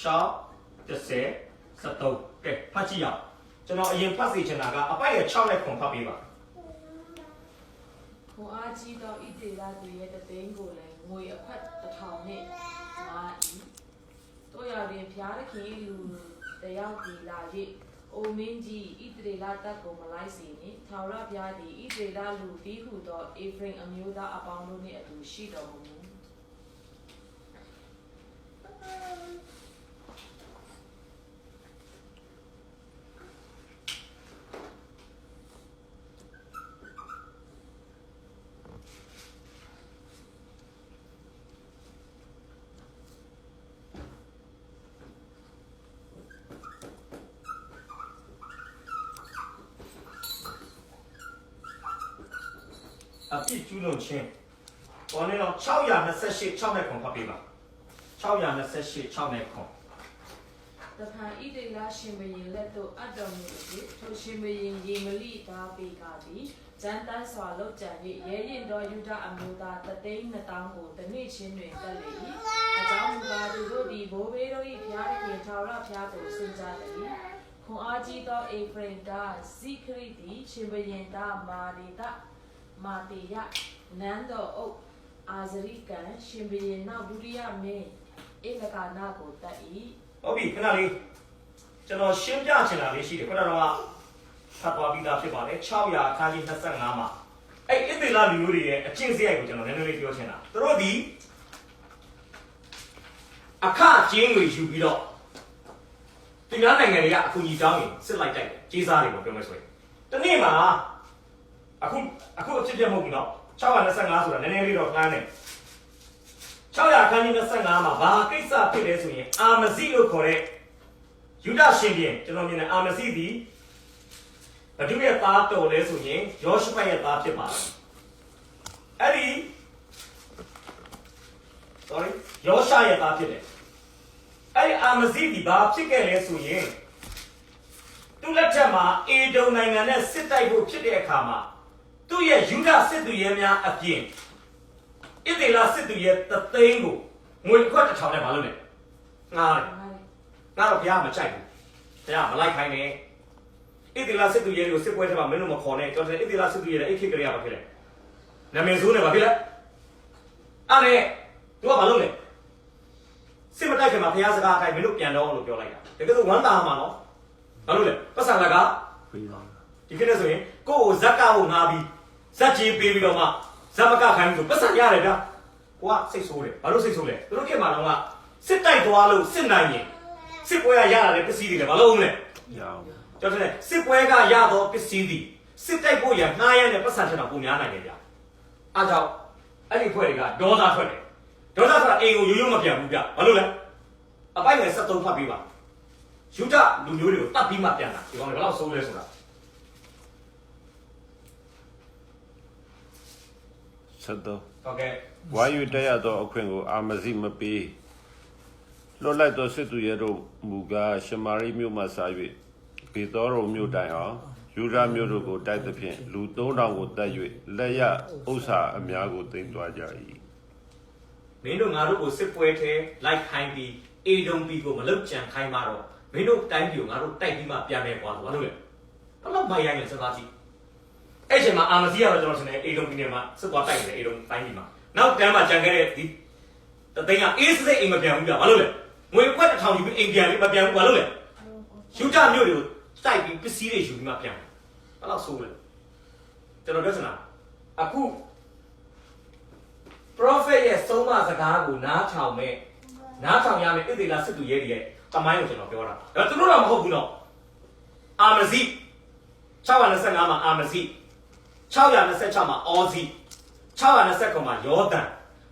10 13ကဲဖတ်ကြည့်ရအောင်ကျွန်တော်အရင်ဖတ်စီချင်တာကအပိုက်ရ6နဲ့ခွန်ဖတ်ပေးပါခွန်အားကြီးသောဣသေလသူရဲ့တသိန်းကိုလည်းငွေအဖက်1000နဲ့မာ၏တို့ရတွင်ဖျားသခင်လူတယောက်ဒီလာ၍အိုမင်းကြီးဣသရေလတပ်ကိုမလိုက်စေနှင့်ထာဝရဘုရားသည်ဣသရေလလူတည်းဟုသောအေဖရိမ်အမျိုးသားအပေါင်းတို့နှင့်အတူရှိတော်မူမည်အပြစ်ကျူးလွန်ခြင်းပေါ်နေတော့628 6နဲ့ခွန်ဖတ်ပေးပါ628 6နဲ့ခွန်တဖန်ဣသေလရှင်ဘုရင်လက်သို့အပ်တော်မူသည်ထိုရှင်ဘုရင်ယေမလိသားပေကသည်ဇန်တန်းစွာလောက်ကြံ၍ရဲရင်တော်ယူဒအမျိုးသား3,200ကိုတနေ့ချင်းတွင်တက်လေ၏အကြောင်းမူကားသူတို့သည်ဘိုးဘေးတို့၏ဘုရားသခင်ထာဝရဘုရားကိုစင်ကြသည်ခွန်အားကြီးသောအေဖရိမ်သားဇိခရိသည်ရှင်ဘုရင်သားမာတေယနန်းတော်အုပ်အာဇရိကန်ရှင်ဘုရင်နောက်ဒုတိယမင်းဧလကာနာကိုတတ်၏ဟုတ်ပြီခဏလေးကျွန်တော်ရှင်းပြချင်တာလေးရှိတယ်ခဏတော့ဖတ်သွားပြီးသားဖြစ်ပါတယ်600အခန်းကြီး25မှာအဲ့ဣသရေလလူမျိုးတွေရဲ့အကျင့်စရိုက်ကိုကျွန်တော်နည်းနည်းလေးပြောချင်တာသူတို့ဒီအခကျင်းတွေယူပြီးတော့ဒီနိုင်ငံတွေကအကူအညီတောင်းရင်စစ်လိုက်တိုက်တယ်ကြေးစားတွေကိုပြောမယ်ဆိုရင်ဒီနေ့မှာအခုအဖြစ်ပြမဟုတ်ဘူးနော်625ဆိုတာနည်းနည်းလေးတော့ကန်းတယ်600ခန်းကြီး25မှာဘာကိစ္စဖြစ်လဲဆိုရင်အာမဇိလို့ခေါ်တဲ့ယူဒရှင်ပြန်ကျွန်တော်မြင်တယ်အာမဇိသည်ဘဒုရဲ့သားတော်လဲဆိုရင်ယောရှုဖတ်ရဲ့သားဖြစ်ပါတယ်အဲ့ဒီ ယောရှရဲ့သားဖြစ်တယ်အဲ့ဒီအာမဇိဒီဘာဖြစ်ခဲ့လဲဆိုရင်သူ့လက်ထက်မှာအေဒုံနိုင်ငံနဲ့စစ်တိုက်ဖို့ဖြစ်တဲ့အခါမှာသူ့ရဲ့ယူဒစစ်သူရဲများအပြင်ဣသရေလစစ်သူရဲတသိန်းကိုငွေခွက်1000နဲ့မလုပ်နဲ့ငါတော့ဘုရားမကြိုက်ဘူးဘုရားမလိုက်ခိုင်းနဲ့ဣသရေလစစ်သူရဲကိုစစ်ပွဲထဲမှာမင်းတို့မခေါ်နဲ့ကျွန်တော်ဣသရေလစစ်သူရဲအဲ့ခေတ်ကလေးကဘာဖြစ်လဲနာမည်ဆိုးနဲ့ဘာဖြစ်လဲအဲ့သူကဘာလုပ်လဲစစ်မတိုက်ခင်မှာဘုရားစကားအတိုင်းမင်းတို့ပြန်တော့လို့ပြောလိုက်တာတကယ်ဆိုဝမ်းသာမှာနော်ဘာလို့လဲပတ်စံလကဒီခေတ်နဲ့ဆိုရင်ကိုယ့်ကိုဇက်ကကိုငါပြီးဇက်ကြီးပေးပြီးတော့မှဇက်မကခိုင်းလို့ပတ်စံရတယ်ဗျာကိုကစိတ်ဆိုးတယ်ဘာလို့စိတ်ဆိုးလဲသူတို့ခေတ်မှာတော့ကစစ်တိုက်သွားလို့စစ်နိုင်ရင်စစ်ပွဲကရလာတဲ့ပစ္စည်းတွေလည်းဘာလို့အောင်လဲရအောင်ကျွန်တော်စစ်ပွဲကရတော့ပစ္စည်းတွေစစ်တိုက်ဖို့ရငှားရတဲ့ပတ်စံထက်တော့ပုံများနိုင်တယ်ဗျာအားကြောင့်အဲ့ဒီဖွဲ့တွေကဒေါသထွက်တယ်ဒေါသဆိုတာအိမ်ကိုရိုးရိုးမပြန်ဘူးဗျဘာလို့လဲအပိုက်ငယ်73ဖတ်ပေးပါယူဒလူမျိုးတွေကိုတတ်ပြီးမှပြန်တာဒီကောင်တွေဘယ်လောက်ဆိုးလဲဆိုတာ73ဟုတ်ကဲ့ဝါယူတက်ရသောအခွင့်ကိုအာမဇိမပေးလွတ်လိုက်သောစစ်သူရဲတို့မူကားရှမာရိမြို့မှစား၍ဘေသောရုံမြို့တိုင်အောင်ယူဒမြို့တို့ကိုတိုက်သဖြင့်လူ3000ကိုတတ်၍လက်ရဥစ္စာအများကိုသိမ်းသွားကြ၏မင်းတို့ငါတို့ကိုစစ်ပွဲထဲလိုက်ခိုင်းပြီးအေဒုံပြည်ကိုမလုတ်ကြံခိုင်းမှတော့မင်းတို့တိုင်းပြည်ကိုငါတို့တိုက်ပြီးမှပြန်မယ်ကွာဘာလို့လဲဘယ်တော့မှရိုင်းနေစကားကြီးအဲ့ချိန်မှာအာမဇီကတော့ကျွန်တော်ရှင်နေအေဒုံပြည်နယ်မှာစစ်သွားတိုက်နေတယ်အေဒုံတိုင်းပြည်မှာနောက်တန်းမှာကြံခဲ့တဲ့ဒီတသိန်းကအေးစစ်အိမ်မပြန်ဘူးပြဘာလို့လဲငွေခွက်1000ယူပြီးအိမ်ပြန်ပြီးမပြန်ဘူးဘာလို့လဲယူဒမြို့တွေကိုတိုက်ပြီးပစ္စည်းတွေယူပြီးမှပြန်ဘယ်လောက်ဆိုးလဲကျွန်တော်ပြောချင်တာအခု prophet ရဲ့ဆုံးမစကားကိုနားထောင်မဲ့နားထောင်ရမယ်ဣသေလစစ်သူရဲတွေရဲ့တမိုင်းကိုကျွန်တော်ပြောတာဒါသူတို့တော့မဟုတ်ဘူးနော်အာမဇိ625မှာအာမဇိ626မှာအောဇိ629မှာယောသန်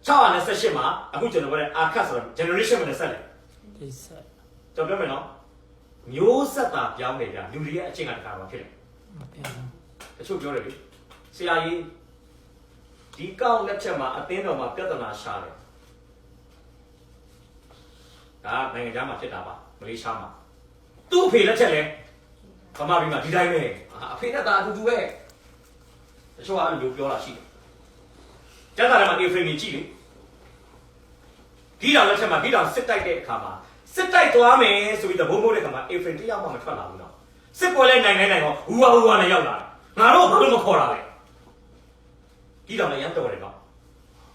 628မှာအခုကျွန်တော်ပြောတဲ့အာခတ်ဆိုတော့ generation မှာဆက်တယ် ဒီဆက် ကျွန်တော်ပြောမယ်နော်မျိုးဆက်တာပြောင်းနေကြလူတွေရဲ့အချင်းကတခါတော့ဖြစ်တယ် မပြောင်း တချို့ပြောတယ်လေဆရာကြီးဒီကောက်လက်ချက်မှာအသင်းတော်မှာပြဿနာရှာတယ်ဒါနိုင်ငံခြားမှာဖြစ်တာပါမလေးရှားမှာသူ့အဖေလက်ချက်လဲဗမာပြည်မှာဒီတိုင်းပဲအဖေနဲ့သားအတူတူပဲတချို့ကအဲ့လိုပြောတာရှိတယ်ကျန်တာလည်းမအေဖရင်းကြီးကြည့်လေဒီတော်လက်ချက်မှာဒီတော်စစ်တိုက်တဲ့အခါမှာစစ်တိုက်သွားမယ်ဆိုပြီးတော့ဘုံဘုံတဲ့ခါမှာအေဖရင်တယောက်မှမထွက်လာဘူးနော်စစ်ပွဲလဲနိုင်နိုင်တော့ဟူဝါနဲ့ရောက်လာတယ်ငါတို့ဘာလို့မခေါ်တာလဲဒီတော်လည်းရမ်းတော်တယ်နော်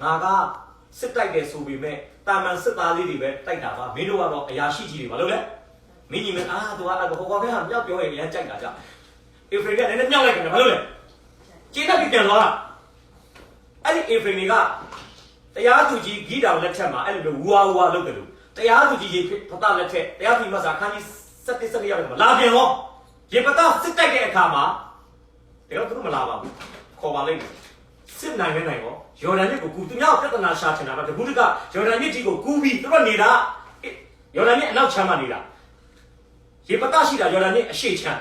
ငါကစစ်တိုက်တယ်ဆိုပေမဲ့တာမန်စစ်သားလေးတွေပဲတိုက်တာပါမင်းတို့ကတော့အရာရှိကြီးတွေဘာလို့လဲမင်းကြီးမင်းသူကအဲ့ဟိုကောင်ကမြောက်ပြောရင်ရမ်းကြိုက်တာကြအေဖရင်ကလည်းနည်းနည်းမြောက်လိုက်တယ်ဘာလို့လဲကျင်းတတ်ပြီးပြန်သွားတာအဲ့ဒီအေဖရင်ကတရားသူကြီးဂီတောင်လက်ထက်မှာအဲ့လိုဝူဝါလုပ်တယ်လို့တရားသူကြီးရေဖတ်လက်ထက်တရားသူကြီးမဆာခန်းကြီး7ရောက်တယ်မလာပြန်တော့ရေပတာစစ်တိုက်တဲ့အခါမှာတကယ်တော့မလာပါဘူးခေါ်ပါလိမ့်မယ်စစ်နိုင်နေနိုင်ရောယော်ဒန်မြစ်ကိုကူသူများပြဿနာရှာချင်တာပါတကူတကယော်ဒန်မြစ်ကြီးကိုကူပြီးသူတို့နေတာယော်ဒန်မြစ်အနောက်ချမ်းမှာနေတာရေပတာရှိတာယော်ဒန်မြစ်အရှေ့ချမ်း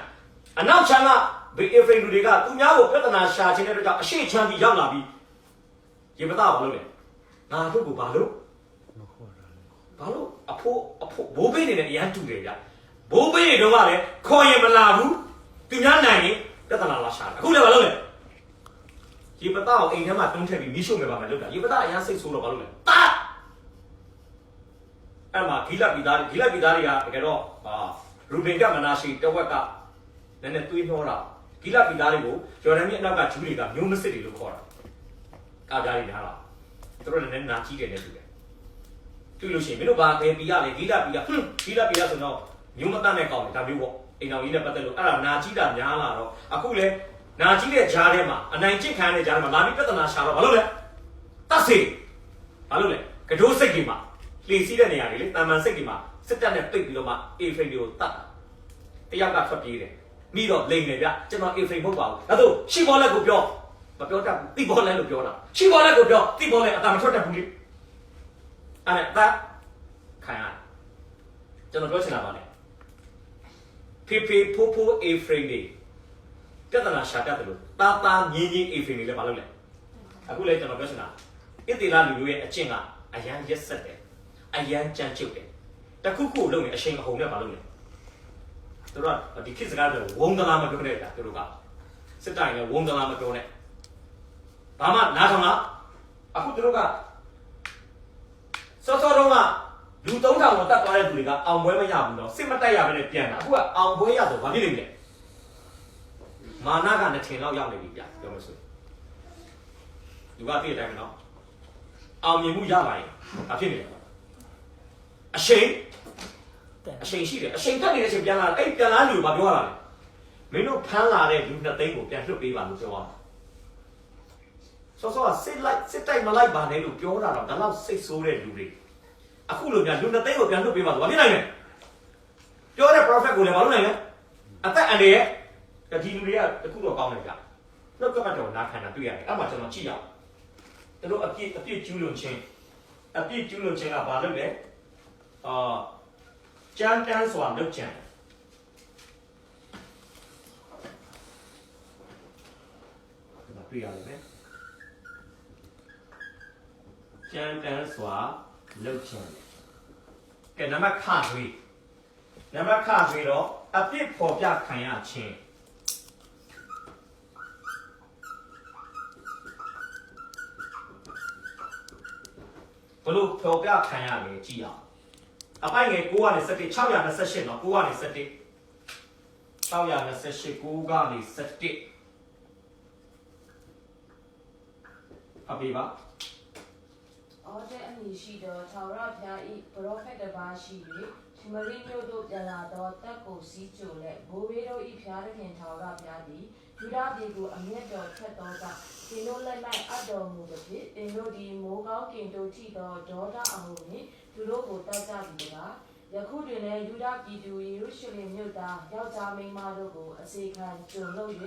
အနောက်ချမ်းကဘေးအေဖရင်လူတွေကသူများကိုပြဿနာရှာချင်တဲ့အတွက်ကြောင့်အရှေ့ချမ်းပြီးရောက်လာပြီးရေပတာဘာလို့လဲငါတို့ကိုဘာလို့အဖိုးဘိုးဘေးနေနဲ့အရန်တူတယ်ဗျဘိုးဘေးတွေတော့ကလည်းခေါ်ရင်မလာဘူးသူများနိုင်ရင်ပြဿနာလာရှာတယ်အခုလည်းဘာလုပ်လဲရေပတာကိုအိမ်ထဲမှာတွန်းထည့်ပြီးမီးရှို့မယ်ပါမယ်လုပ်တာရေပတာအရန်စိတ်ဆိုးတော့ဘာလုပ်လဲတာအဲ့မှာဂိလတ်ပြည်သားတွေကတကယ်တော့ရူဘင်ကမနာရှိတဝက်ကနည်းနည်းတွေးနှောတာဂိလတ်ပြည်သားတွေကိုယော်ဒန်မြစ်အနောက်ကဂျူးတွေကမျိုးမစစ်တွေလို့ခေါ်တာကာပြားတွေများတာသူတို့လည်းနာကြီးတယ်နဲ့တူတယ်တွေ့လို့ရှိရင်မင်းတို့ဘာပဲပီရလဲဂိလတ်ပီရဂိလတ်ပီရဆိုတော့မျိုးမတတ်တဲ့ကောင်တွေဒါမျိုးပေါ့အိမ်တော်ကြီးနဲ့ပတ်သက်လို့အဲ့ဒါနာကြီးတာများလာတော့အခုလဲနာကြီးတဲ့ဂျားထဲမှာအနိုင်ကျင့်ခံတဲ့ဂျားထဲမှာလာပြီးပြဿနာရှာတော့ဘာလို့လဲတတ်စီဘာလို့လဲကဒိုးစိတ်တွေမှာလှေစီးတဲ့နေရာတွေလေတာမန်စိတ်တွေမှာစစ်တပ်နဲ့ပိတ်ပြီးတော့မှအေဖရိန်တွေကိုတတ်တယောက်ကထွက်ပြေးတယ်မိတော့လိန်တယ်ဗျကျွန်တော်အေဖရိန်မဟုတ်ပါဘူးဒါဆိုရှီဘောလက်ကိုပြောမပြောတတ်ဘူးတိဘောလက်လို့ပြောတာရှီဘောလက်ကိုပြောတိဘောလက်အတာမထွက်တတ်ဘူးလေအဲ့ဒါခံရကျွန်တော်ပြောချင်တာပါလေဖေဖိုးအေဖရိန်တွေပြဿနာရှာတတ်တယ်လို့တာငင်းအေဖရိန်တွေလည်းမလုပ်လဲအခုလည်းကျွန်တော်ပြောချင်တာဣသေလလူမျိုးရဲ့အကျင့်ကအယမ်းရက်ဆက်တယ်အယမ်းကြမ်းကြုတ်တယ်တခုခုလုံးရင်အရှိန်အဟုန်နဲ့မလုပ်လဲသူတို့ကဒီခေတ်စကားတွေဝုန်းဒလာမပြောနဲ့တာသူတို့ကစစ်တိုင်းလည်းဝုန်းဒလာမပြောနဲ့ဘာမှနားထောင်လားအခုသူတို့ကစောစောတုန်းကလူ3000ကိုတတ်သွားတဲ့သူတွေကအောင်ပွဲမရဘူးတော့စစ်မတက်ရဘဲနဲ့ပြန်တာအခုကအောင်ပွဲရဆိုဘာဖြစ်နေလဲမာနကနှစ်ထင်လောက်ရောက်နေပြီဗျပြောမစို့လူကသိတဲ့အတိုင်းပဲနော်အောင်မြင်မှုရပါရင်ဘာဖြစ်နေလဲအရှိန်ရှိတယ်အရှိန်တက်နေတဲ့အချိန်ပြန်လာအဲ့ပြန်လာလူဘာပြောရတာလဲမင်းတို့ဖမ်းလာတဲ့လူ2သိန်းကိုပြန်လွှတ်ပေးပါလို့ပြောတာစောစောကစစ်တိုက်မလိုက်ပါနဲ့လို့ပြောတာတော့ဒါတော့စိတ်ဆိုးတဲ့လူတွေအခုလိုများလူ2သိန်းကိုပြန်လွှတ်ပေးပါဆိုဘာဖြစ်နိုင်လဲပြောတဲ့ prophet ကိုလည်းမလုပ်နိုင်လဲအသက်အန္တရာယ်ဒီလူတွေကတခုတော့ကောင်းတယ်ဗျနှုတ်ကပတ်တော်နားခံတာတွေ့ရတယ်အဲ့မှာကျွန်တော်ကြည့်ရအောင်တို့အပြည့်ကျူးလွန်ခြင်းကဘာလုပ်လဲကြမ်းတမ်းစွာလုပ်ကြံဒါတွေ့ရတယ်ဗျကြမ်းတမ်းစွာလုပ်ကြံကဲနံပါတ်ခါတွေတော့အပြစ်ပေါ်ပြခံရခြင်းဘလို့ပေါ်ပြခံရလဲကြည့်အောင်အပိုင်ငယ်9ကနေ17 628နော်9ကနေ17 628 9ကနေ17အပိပါအော်တဲ့အမည်ရှိသောထာဝရဘုရား၏ပရောဖက်တစ်ပါးရှိ၍ရှမရိမြို့သို့ပြန်လာသောတပ်ကိုစီးကြိုလက်ဘိုးဘေးတို့၏ဘုရားသခင်ထာဝရဘုရားသည် ယူဒပြည်ကိုအမျက်တော်ထက်သောကြောင့်တင်တို့လက်၌အတော်မူသည်ဖြင့်တင်တို့ဒီမိုးကောင်းကင်တို့ထိသောဒေါသအမှုနှင့်သူတို့ကိုတိုက်ကြပြီတကားယခုတွင်လည်းယူဒပြည်သူယေရုရှလင်မြို့သားယောက်ျားမိန်းမတို့ကိုအစေခံကျွန်လုပ်၍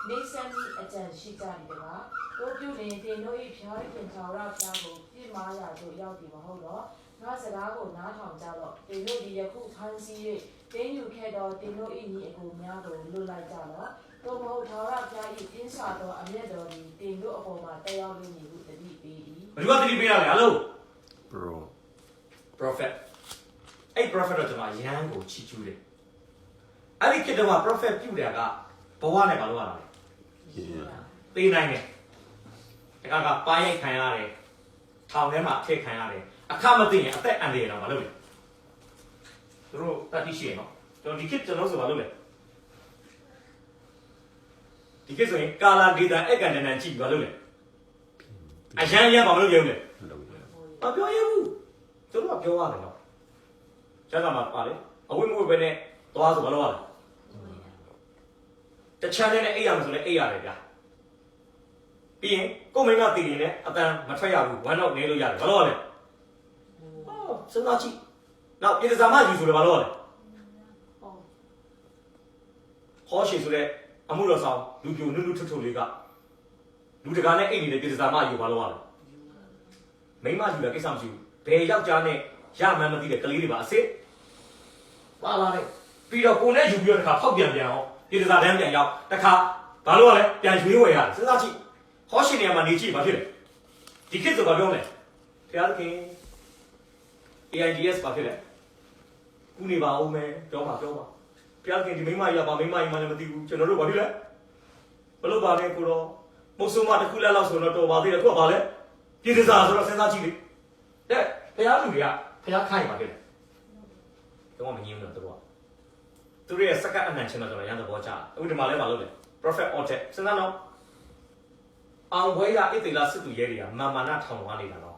နေဆက်မိအကြံရှိကြပြီတကားတို့ပြုလင်တင်တို့၏ဖျားခင်ထာဝရဘုရားကိုပြစ်မှားရာသို့ရောက်သည်မဟုတ်တော့ငါစကားကိုနားထောင်ကြတော့တင်တို့ဒီယခုဖန်ဆီး၍တင်းယူခဲ့သောတင်တို့၏ညီအကိုများကိုလွတ်လိုက်ကြတော့တို့မဟုတ်ထာဝရဘုရား၏တင်းစွာသောအမျက်တော်သည်တင်တို့အပေါ်မှာတက်ရောက်လိမ့်မည်ဟုတတိပေး၏ဘယ်သူကတတိပေးရလဲဟယ်လို bro prophet အဲ့ prophet တော့ကျွန်တော်ရန်ကိုချီကျူးတယ်အဲ့ဒီခေတ်တော့ prophet ပြုတ်တယ်ကဘဝနဲ့ဘာလို့ရတာလဲပေးနိုင်တယ်တခါကပါရိုက်ခံရတယ်ထောင်ထဲမှာထည့်ခံရတယ်အခမသိရင်အသက်အန္တရာယ်တော့မလုပ်ဘူးသူတို့တတိရှိရနော်ကျွန်တော်ဒီခေတ်ကျွန်တော်ဆိုဘာလုပ်လဲဒီခေတ်ဆိုရင်ကာလာဒေတာအကန်တန်တန်ကြည့်ဘာလုပ်လဲအရန်ရဘာမလုပ်ရဘူးလေမပြောရဘူးကျွန်တော်ပြောရတယ်နော်ကျန်တာမှာပါလေအဝိမဝိပဲနဲ့သွားဆိုဘာလုပ်ရလဲတချမ်းနဲ့အိပ်ရမယ်ဆိုလည်းအိပ်ရတယ်ဗျာပြီးရင်ကိုမိမတည်ရင်လည်းအတန်မထွက်ရဘူးဝမ်းတော့နေလို့ရတယ်ဘာလို့လဲစဉ်းစားကြည့်နောက်ပြည်စာမယူဆိုလည်းဘာလို့လဲဟောရှိဆိုတဲ့အမှုတော်ဆောင်လူပြိုနုနုထွတ်ထွတ်လေးကလူတကာနဲ့အိတ်နေတဲ့ပြည်စာမယူဘာလို့လဲမိမယူတဲ့ကိစ္စမရှိဘူးဘယ်ယောက်ျားနဲ့ရမှန်းမသိတဲ့ကလေးတွေပါအစ်စ်ပါလာတယ်ပြီးတော့ကိုနဲ့ယူပြီးတော့တခါဖောက်ပြန်အောင်ပြည်စာတန်းပြန်ရောက်တခါဘာလို့လဲပြန်ရွေးဝယ်ရတယ်စဉ်းစားကြည့်ဟောရှိနေရာမှာနေကြည့်ဘာဖြစ်လဲဒီခေတ်ဆိုဘာပြောလဲဖျားသခင် AIDS ပါဖြစ်လဲခုနေပါဦးမယ်ပြောပါဖျားသခင်ဒီမိမကြီးကပါမိမကြီးမှလည်းမသိဘူးကျွန်တော်တို့ဘာဖြစ်လဲဘလို့ပါလဲကိုတော့မုတ်ဆိုးမတစ်ခုလက်လောက်ဆိုတော့တော်ပါသေးတယ်သူကဘာလဲပြည်စာဆိုတော့စဉ်းစားကြည့်လေတဲ့ဖျားလူတွေကဖျားခိုင်းပါဖြစ်လဲတော့မငြင်းဘူးတော့သူတို့ရဲ့စကားအနံ့ချင်တော့ကျွန်တော်ရန်သဘောချအခုဒီမှာလဲဘာလုပ်လဲ prophet order စဉ်းစားတော့အောင်ဘွေရအစ်တေလာစစ်သူရဲတွေကမာမာနာထောင်သွားနေတာတော့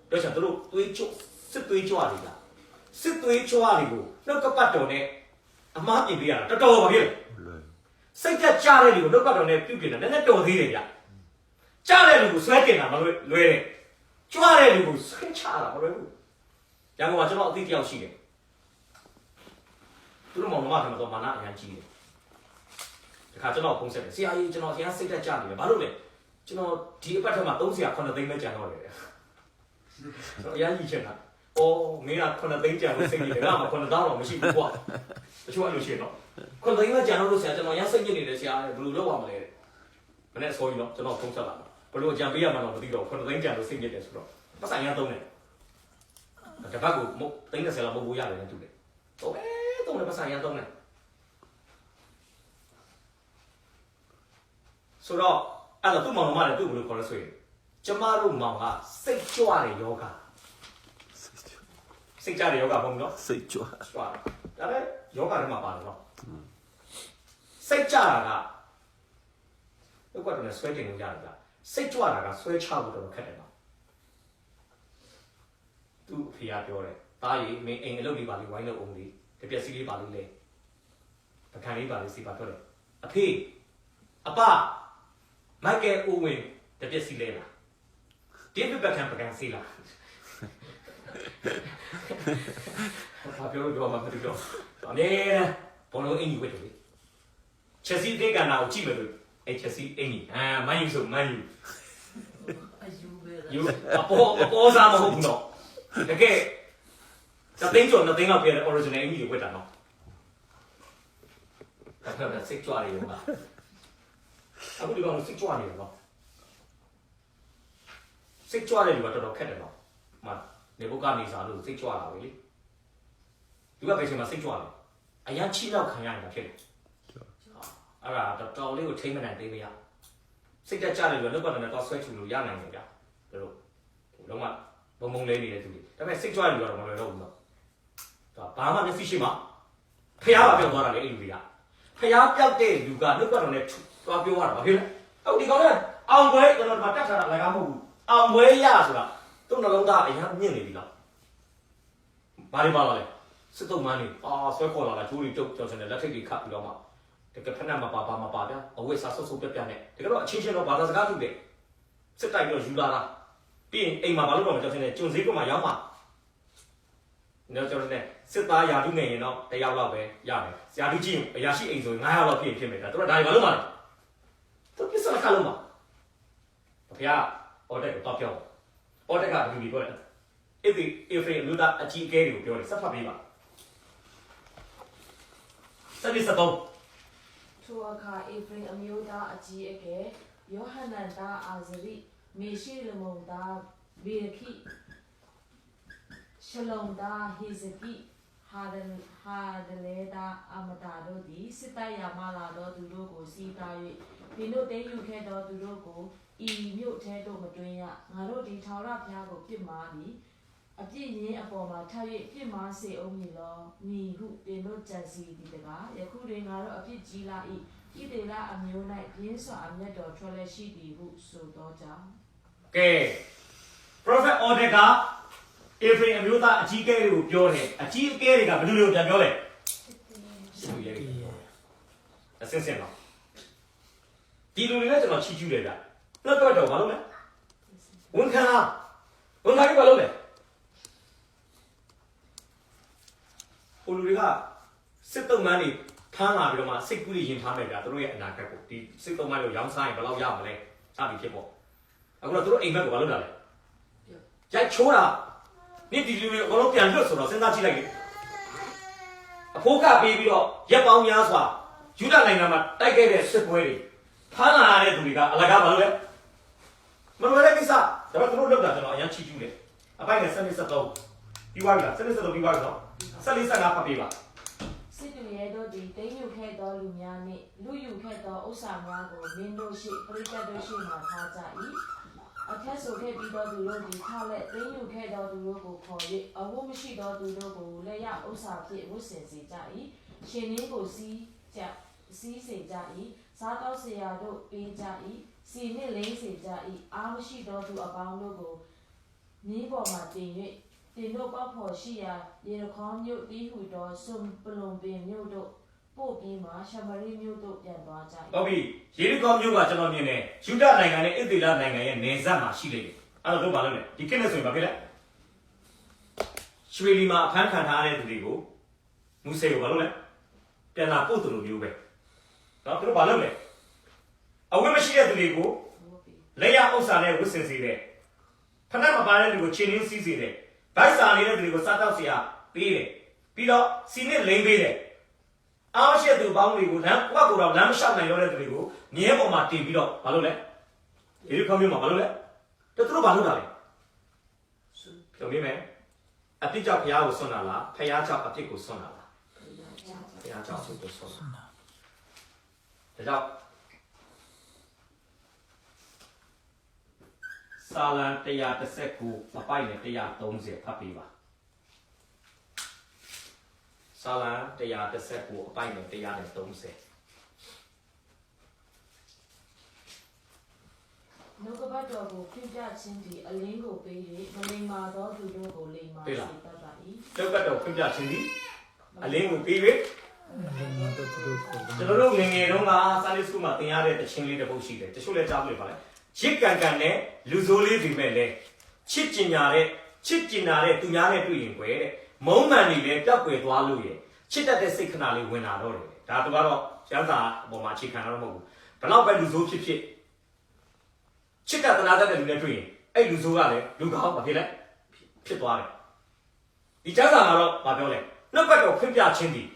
ပြောချင်သူတို့သွေးကြွစစ်သွေးကြွတွေကစစ်သွေးကြွတွေကိုနှုတ်ကပတ်တော်နဲ့အမှားပြင်ပေးရတာတော်ပါပြီစိတ်ကြတဲ့လူကိုနှုတ်ကပတ်တော်နဲ့ပြုတ်ပြင်တာနည်းနည်းတော်သေးတယ်ဗျကြားတဲ့လူကိုဆွဲတင်တာမလွယ်တယ်ကြွတဲ့လူကိုဆွဲချတာမလွယ်ဘူးရန်ကုန်မှာကျွန်တော်အသိတယောက်ရှိတယ်သူတို့မောင်နှမကတော့မာနအရင်ကြီးတယ်တခါကျွန်တော်ဖုန်းဆက်တယ်ဆရာကြီးကျွန်တော်အရင်စိတ်ကြနေတယ်ဘာလို့လဲကျွန်တော်ဒီအပတ်ထက်မှာ300 9သိန်းပဲကြံတော့တယ်ဆိုတော့အရင်ကြီးချင်တာအော်မင်းက9သိန်းကြံလို့စိတ်နေတယ်ငါမှ9တောင်းတော့မရှိဘူးကွာတချို့အဲ့လိုရှိရနော်9သိန်းပဲကြံလို့ဆရာကျွန်တော်အရင်စိတ်ညစ်နေတယ်ဆရာဘယ်လိုလုပ်ရမလဲမနေ့ဆိုရင်တော့ကျွန်တော်ဖုန်းဆက်လာဘယ်လိုကြံပေးရမှန်းတော့မသိတော့9သိန်းကြံလို့စိတ်ညစ်တယ်ဆိုတော့ပတ်ဆိုင်ရသုံးတယ်တပတ်ကိုသိန်း30လောက်မဟုတ်ဘူးရတယ်နဲ့တူတယ်ဟုတ်ပဲသုံးတယ်ပတ်ဆိုင်ရသုံးတယ်ဆိုတော့အဲ့တော့သူ့မောင်နှမလည်းသူ့ဘယ်လိုခေါ်လဲဆိုရင်ကျမတို့မောင်ကစိတ်ကြွတဲ့ယောဂစိတ်ကြတဲ့ယောဂဘုံနော်စိတ်ကြွဒါလည်းယောဂထဲမှာပါတယ်နော်စိတ်ကြတာကဘယ်ကတော့ဆွဲတင်လို့ရတယ်ဗျစိတ်ကြွတာကဆွဲချဖို့တော့ခက်တယ်နော်သူ့အဖေကပြောတယ်ဒါကြီးမင်းအိမ်အလုပ်လေးပါလေးဝိုင်းလို့အောင်လေးတပြက်စီးလေးပါလေးလဲပကံလေးပါလေးစီပါထွက်တယ်အဖေအပမိုက်ကယ်အိုဝင်တပြက်စီလဲလားဒီဘက်ခံပကံစီလားဘာပြောမှမသိတော့အနေနဲ့ဘောလုံးအင်ကြီးဝတ်တယ်လေချက်စီတဲ့ကနာကိုကြည့်မယ်လို့အဲ့ချက်စီအင်ကြီးမန်ယူဆိုမန်ယူယူအပေါ်စားမဟုတ်ဘူးတော့တကယ်သသိန်းကျော်2သိန်းလောက်ပြတဲ့ original အင်ကြီးတွေဝတ်တာနော်အဲ့ဒါစိတ်ကြွရရောပါအခုဒီကောင်စိတ်ကြွနေတယ်နော်စိတ်ကြွတဲ့လူကတော်တော်ခက်တယ်နော်နေဘုကနေစားလို့စိတ်ကြွတာပဲလေဒီကဘယ်ချိန်မှာစိတ်ကြွလဲအရင်ချိတော့ခံရနေတာဖြစ်တယ်အဲ့ဒါတော်လေးကိုထိမ့်မနိုင်သေးမရစိတ်တက်ကြတယ်လို့လောက်ကတော့တော့ဆွဲချူလို့ရနိုင်တယ်ဗျာတို့လုံးဝဘုံဘုံလေးနေတဲ့သူတွေဒါပေမဲ့စိတ်ကြွတယ်လို့တော့မလွယ်တော့ဘူးနော်ဒါဘာမှမျက်စိရှိမှဖျားပါပြောသွားတာလေအဲ့လူတွေကဖျားပြောက်တဲ့လူကလောက်ကတော့လည်းသွားပြောရတာဘာဖြစ်လဲဟုတ်ဒီကောင်ကအောင်ပွဲကျွန်တော်တက်ထားတာလည်းမဟုတ်ဘူးအောင်ပွဲရဆိုတာသူ့နှလုံးသားအရင်မြင့်နေပြီလားဘာတွေပါလာလဲစစ်တုံးမန်းနေဆွဲခေါ်လာတာချိုးတွေတုတ်ကြောင်စင်တဲ့လက်ထိပ်တွေခတ်ပြီးတော့မှ တကယ်ဖက်နဲ့မပါဗျာအဝိစာဆုပ်ပြနဲ့တကယ်တော့အချင်းချင်းတော့ဘာသာစကားတူတယ်စစ်တိုက်ပြီးတော့ယူလာတာပြီးရင်အိမ်မှာဘာလို့တော့မကြောက်စင်းနဲ့ကျုံစည်းကမှရောက်မှာနော်ကျွန်တော်နဲ့စစ်သားယာတုငယ်ရင်တော့တယောက်လောက်ပဲရမယ်ယာတုကြည့်အရာရှိအိမ်ဆိုရင်900လောက်ဖြစ်မယ်ဒါတို့ဒါတွေဘာလို့မလဲသူပြဿနာကလုံးမှာဖေအော်တက်တော့ပြောအော်တက်ကဘယ်လိုပြောလဲအဲ့ဒီအေဖရီလူသားအကြီးအကဲတွေကိုပြောတယ်စက်ဖတ်ပေးပါစက်စတော့ ထိုအခါအေဖရင်အမျိုးသားအကြီးအကဲယောဟန်နန်သားအာဇရိမေရှိလမုန်သားဗေရခိရှလုံသားဟေဇကိဟာဒလေသားအမတာတို့သည်စစ်တိုက်ရာမှလာသောသူတို့ကိုစီးတား၍ဒီတို့တဲယူခဲ့သောသူတို့ကိုဤမြို့ထဲသို့မတွင်ရငါတို့ဒီထာဝရဘုရားကိုပြစ်မှားသည်အပြစ်ရင်းအပေါ်မှာထပ်၍ပြစ်မှားစေအောင်မည်လောမိဟုတင်တို့ကြံစီသည်တကားယခုတွင်ငါတို့အပြစ်ကြီးလာ၏ဣတေလအမျိုး၌ပြင်းစွာအမျက်တော်ထွက်လက်ရှိသည်ဟုဆိုသောကြောင့်ကဲ prophet order ကအေဖရီအမျိုးသားအကြီးအကဲတွေကိုပြောတယ်အကြီးအကဲတွေကဘယ်လိုပြန်ပြောလဲရှိရရဲ့အစင်စင်တော့ဒီလူတွေနဲ့ကျွန်တော်ချီးကျူးတယ်ဗျနောက်တော့ဘာလုပ်လဲဝန်ခံလားဝန်ခံပြီးဘာလုပ်လဲဟိုလူတွေကစစ်တုံးမန်းတွေဖမ်းလာပြီးတော့မှစိတ်ကူးရင်ထားမယ်ဗျာတို့ရဲ့အနာဂတ်ကိုဒီစစ်တုံးမန်းတွေကိုရောင်းစားရင်ဘယ်လောက်ရမလဲစသည်ဖြစ်ပေါ့အခုတော့တို့အိမ်မက်ကိုဘာလုပ်တာလဲရိုက်ချိုးတာနေ့ဒီလူတွေအကုန်လုံးပြန်လွတ်ဆိုတော့စဉ်းစားကြည့်လိုက်လေအဖိုးကပေးပြီးတော့ရက်ပေါင်းများစွာယူဒနိုင်ငံမှာတိုက်ခဲ့တဲ့စစ်ပွဲတွေဖမ်းလာတဲ့သူတွေကအလကားဘာလို့လဲမလိုတဲ့ကိစ္စဒါပေမဲ့တို့လောက်တာကျွန်တော်အရင်ချီးကျူးတယ်အပိုင်းနဲ့စနစ်73ပြီးသွားပြီလားစနစ်73ပြီးသွားပြီနော်ဆက်လေးဆက်ငါဖတ်ပေးပါစစ်သူရဲတို့သည်တိမ်ညွခဲ့သောလူများနှင့်လူယူခဲ့သောဥစ္စာများကိုမင်းတို့ရှိပရိသတ်တို့ရှိမှထားကြ၏အခက်ဆိုခဲ့ပြီးသောသူတို့သည်ထားလက်တိမ်ညွခဲ့သောသူတို့ကိုခေါ်၍အဝတ်မရှိသောသူတို့ကိုလက်ရဥစ္စာဖြင့်ဝတ်ဆင်စေကြ၏ရှင်ရင်းကိုစီးစေကြ၏စားသောက်စရာတို့ပေးကြ၏စီနှင့်လိမ့်စေကြ၏အားမရှိသောသူအပေါင်းတို့ကိုမြေပေါ်မှတင်၍တင်တို့ပေါက်ဖော်ရှိရာရေရခေါမြို့တီးဟူသောဆွန်ပလုံပင်မြို့တို့ပို့ပြီးမှရှမရိမြို့တို့ပြန်သွားကြ၏ဟုတ်ပြီရေရခေါမြို့ကကျွန်တော်မြင်တယ်ယူဒနိုင်ငံနဲ့ဣသရေလနိုင်ငံရဲ့နယ်စပ်မှာရှိနေတယ်အဲ့တော့တို့ဘာလုပ်လဲဒီကိစ္စဆိုရင်ဘာဖြစ်လဲရွှေလီမှာအခန်းခံထားတဲ့သူတွေကိုမူဆေကိုဘာလုပ်လဲပြန်လာပို့သူလိုမျိုးပဲနော်တို့ဘာလုပ်လဲအဝတ်မရှိတဲ့သူတွေကိုလက်ရဥစ္စာနဲ့ဝတ်ဆင်စေတယ်ဖဏမပါတဲ့လူကိုချင်းရင်းစီးစေတယ်ဗိုက်စာနေတဲ့သူတွေကိုစားတောက်เสียပေးတယ်ပြီးတော့စီနဲ့လိမ့်ပေးတယ်အားရှိသူပေါင်းတွေကိုလမ်းကွက်ကိုတော့လမ်းမလျှောက်နိုင်တော့တဲ့သူတွေကိုမြဲပေါ်မှာတင်ပြီးတော့ဘာလုပ်လဲဒီလိုခေါမျိုးမှာဘာလုပ်လဲတို့ဘာလုပ်တာလဲပြောမိမယ်အပြစ်ကြောင့်ဘုရားကိုဆွမ်းတာလားဘုရားကြောင့်အပြစ်ကိုဆွမ်းတာလားဘုရားကြောင့်အပြစ်ကိုဆွမ်းတာဒါကြောင့်စာလံ119အပိုက်နဲ့130ဖတ်ပေးပါစာလံ119အပိုက်နဲ့130နှုတ်ကပတ်တော်ကိုပြပြခြင်းသည်အလင်းကိုပေး၍မလိမ္မာသောသူတို့ကိုလိမ္မာစေတတ်ပါ၏နှုတ်ကပတ်တော်ပြပြခြင်းသည်အလင်းကိုပေး၍ကျွန်တော်တို့ငယ်ငယ်တုန်းကစာလေးစုမှာသင်ရတဲ့တခြင်းလေးတစ်ပုဒ်ရှိတယ်တချို့လည်းကြားလို့ပါလေချစ်ကန်ကန်နဲ့လူဆိုးလေးတွေမဲ့လဲချစ်ကျင်ညာတဲ့သူများနဲ့တွေ့ရင်ကွယ်တဲ့မုန်းမှန်နေလဲပျောက်ကွယ်သွားလို့ရချစ်တတ်တဲ့စိတ်ခဏလေးဝင်လာတော့တယ်ဒါကတော့ကျမ်းစာအပေါ်မှာအခြေခံတော့မဟုတ်ဘူးဘယ်တော့ပဲလူဆိုးဖြစ်ချစ်တတ်သနာတတ်တဲ့လူနဲ့တွေ့ရင်အဲ့လူဆိုးကလည်းလူကောင်းဘာဖြစ်လဲဖြစ်သွားတယ်ဒီကျမ်းစာမှာတော့မပြောလဲနှုတ်ပတ်တော်ဖွင့်ပြခြင်းသည်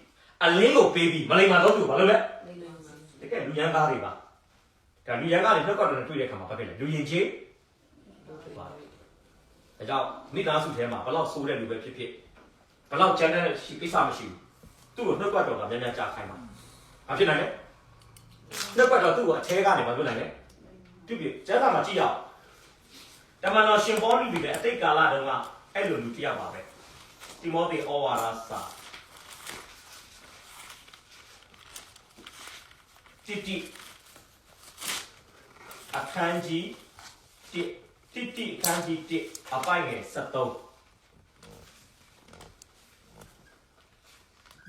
အလင်းကိုပေးပြီးမလိမ္မာတော့သူဘာလို့လဲတကယ်လူရန်ကားတွေပါဒါလူရန်ကားတွေနှုတ်ပတ်တော်နဲ့တွေ့တဲ့အခါမှာဘာဖြစ်လဲလူရင်ချင်းဒါကြောင့်မိသားစုထဲမှာဘလောက်ဆိုးတဲ့လူပဲဖြစ်ဖြစ်ဘလောက်ကျန်တဲ့ကိစ္စမရှိဘူးသူ့ကိုနှုတ်ပတ်တော်ကများများကြားခိုင်းပါဘာဖြစ်နိုင်လဲနှုတ်ပတ်တော်သူ့ကိုအထဲကနေဘာပြောနိုင်လဲပြုပြကျမ်းစာမှာကြည့်ရအောင်တမန်တော်ရှင်ပေါလုဒီလည်းအတိတ်ကာလတုန်းကအဲ့လိုလူတစ်ယောက်ပါပဲတိမောသေဩဝါဒစာတိအခန်းကြီးတိအခန်းကြီး1အပိုင်ငယ်73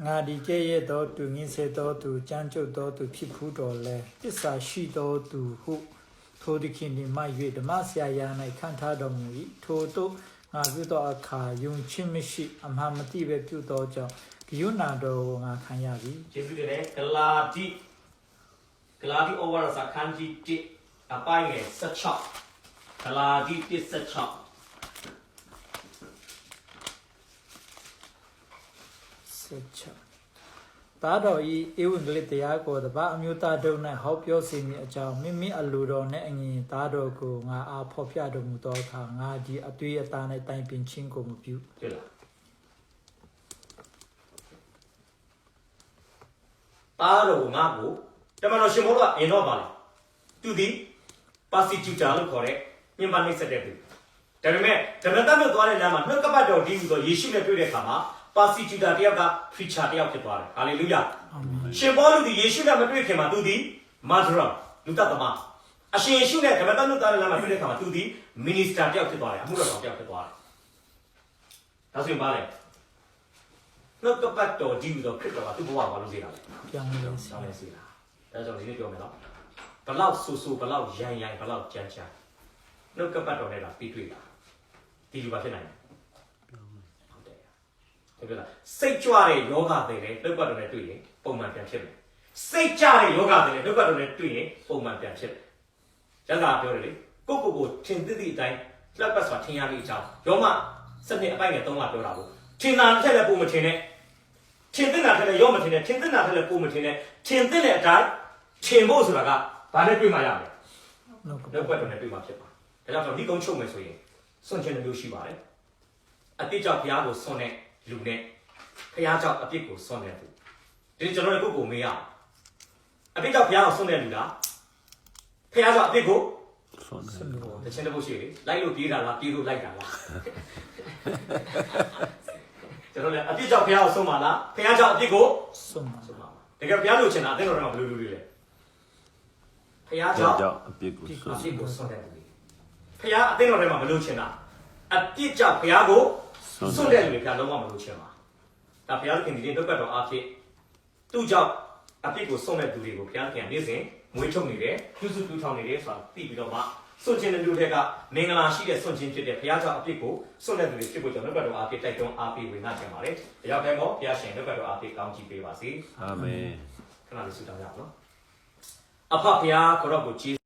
ငါဒီကျဲရဲ့တော်သူငင်းစေတော်သူကြမ်းကြုတ်တော်သူဖြစ်ဖူးတော်လဲတစ္ဆာရှိတော်သူဟုထိုဒီခင်ဒီမ၍ဓမ္မဆရာယာ၌ခံထားတော်မူ၏ထိုတို့ငါပြုသောအခါယုံချင်းမရှိအမှန်မသိပဲပြုသောကြောင့်ဂယုဏတော်ကိုငါခံရပြီ ကျေးဇူးတင်တယ်ဂလာတိဩဝါဒစာခန်းကြီး1အပိုင်းငယ်16ဂလာတိ1:16သားတော်ဤဧဝံဂေလိတရားကိုတပါအမျိုးသားတို့၌ဟောပြောစီမည်အကြောင်းမိမိအလိုတော်နှင့်အညီသားတော်ကိုငါအားဖော်ပြတော်မူသောအခါငါဒီအသွေးအသား၌တိုင်ပင်ခြင်းကိုမပြု တွေ့လားသားတော်ငါ့ကိုတမန်တော်ရှင်မောတော့အင်တော့ပါလေသူဒီပါစီကျူတာလို့ခေါ်တဲ့ညင်ပါနှိမ့်ဆက်တဲ့သူဒါပေမဲ့ဓမ္မတမြို့သွားတဲ့လမ်းမှာနှုတ်ကပတ်တော်ဒီဟူသောယေရှုနဲ့တွေ့တဲ့အခါမှာပါစီကျူတာတယောက်ကဖီချာတယောက်ဖြစ်သွားတယ်ဟာလေလုယာ အာမင် ရှင်ပေါလုဒီယေရှုနဲ့မတွေ့ခင်မှာသူဒီမာဒရာလူတတ်သမားအရှင်ယေရှုနဲ့ဓမ္မတမြို့သွားတဲ့လမ်းမှာတွေ့တဲ့အခါမှာသူဒီမီနီစတာတယောက်ဖြစ်သွားတယ်အမှုတော်ဆောင်တယောက်ဖြစ်သွားတယ်ဒါဆိုရင်ပါလေနှုတ်ကပတ်တော်ဒီဟူသောခရစ်တော်ကသူ့ဘဝကိုဘာလို့စေတာလဲ ပြောင်းလဲစီ ဆောင်းနေစေတာဒါကြောင့်ဒီနေ့ပြောမယ်နော်ဘလောက်ဆူဆူဘလောက်ရန်ရန်ဘလောက်ကြမ်းကြမ်းနှုတ်ကပတ်တော်နဲ့လာပြီးတွေ့တာဒီလိုပါဖြစ်နိုင်တယ်ဟုတ်တယ်ဒါပြောတာစိတ်ကြွတဲ့ယောဂတွေလည်းနှုတ်ကပတ်တော်နဲ့တွေ့ရင်ပုံမှန်ပြန်ဖြစ်တယ်စိတ်ကြတဲ့ယောဂတွေလည်းနှုတ်ကပတ်တော်နဲ့တွေ့ရင်ပုံမှန်ပြန်ဖြစ်တယ်ကျမ်းစာပြောတယ်လေကိုထင်သည့်အတိုင်းလက်ပတ်စွာထင်ရမယ့်အကြောင်းယောမစနစ်အပိုင်းငယ်3ကပြောတာကိုထင်တာတစ်ချက်လည်းပုံမထင်နဲ့ထင်တဲ့နာထက်လည်းရောမထင်နဲ့ထင်တဲ့နာထက်လည်းပုံမထင်နဲ့ထင်တဲ့အတိုင်းထင်ဖို့ဆိုတာကဘာနဲ့တွေ့မှရမလဲ နှုတ်က လောက်ွက်တော်နဲ့တွေ့မှဖြစ်ပါဒါကြောင့်ဒီကုန်းချုပ်မယ်ဆိုရင်စွန့်ချင်တဲ့မျိုးရှိပါတယ်အတိတ်ကြောင့်ဘုရားကိုစွန့်တဲ့လူနဲ့ဘုရားကြောင့်အပြစ်ကိုစွန့်တဲ့သူဒီကျွန်တော်တို့ကိုမေးရအောင်အတိတ်ကြောင့်ဘုရားကိုစွန့်တဲ့လူလားဘုရားကြောင့်အပြစ်ကို ဆုံးတယ် စလို့ တခြင်းတစ်ပုတ်ရှိလေလိုက်လို့ပြေးတာလားပြေးလို့လိုက်တာလားကျွန်တော်လည်းအပြစ်ကြောင့်ဘုရားကိုစွန့်ပါလားဘုရားကြောင့်အပြစ်ကို ဆုံးပါ စွန့်ပါတကယ်ဘုရားလိုချင်တာအသိတော်တော်ကဘယ်လိုလုပ်လဲဘုရားကြောင့် ကြောင့်အပြစ်ကိုဆုံး အပြစ်ကိုစွန့်တဲ့သူတွေဘုရားအသိတော်ထဲမှာမလို့ချင်တာအပြစ်ကြောင့်ဘုရားကိုစွန့်တဲ့လူတွေဘုရားလုံးဝမလို့ချင်ပါဒါဘုရားသခင်ဒီနေ့တုတ်ပတ်တော်အဖြစ်သူ့ကြောင့်အပြစ်ကိုစွန့်တဲ့သူတွေကိုဘုရားသခင်နေ့စဉ်မွေးထုတ်နေတယ်ပြုစုပြုထောင်နေတယ်ဆိုတာသိပြီးတော့မှစွန့်ခြင်းတဲ့လူတွေကမင်္ဂလာရှိတဲ့စွန့်ခြင်းဖြစ်တဲ့ဘုရားကြောင့်အပြစ်ကိုစွန့်တဲ့သူတွေဖြစ်ဖို့ကျွန်တော်တုတ်ပတ်တော်အဖြစ်တိုက်တွန်းအားပေးဝင်လာကြပါတယ်။တရားဖဲမောဘုရားရှင်တုတ်ပတ်တော်အဖြစ်ကောင်းချီးပေးပါစေ အာမင် ။ခဏလေးဆုတောင်းရအောင်နော်။အဖဘုရားကိုရောကိုကြည်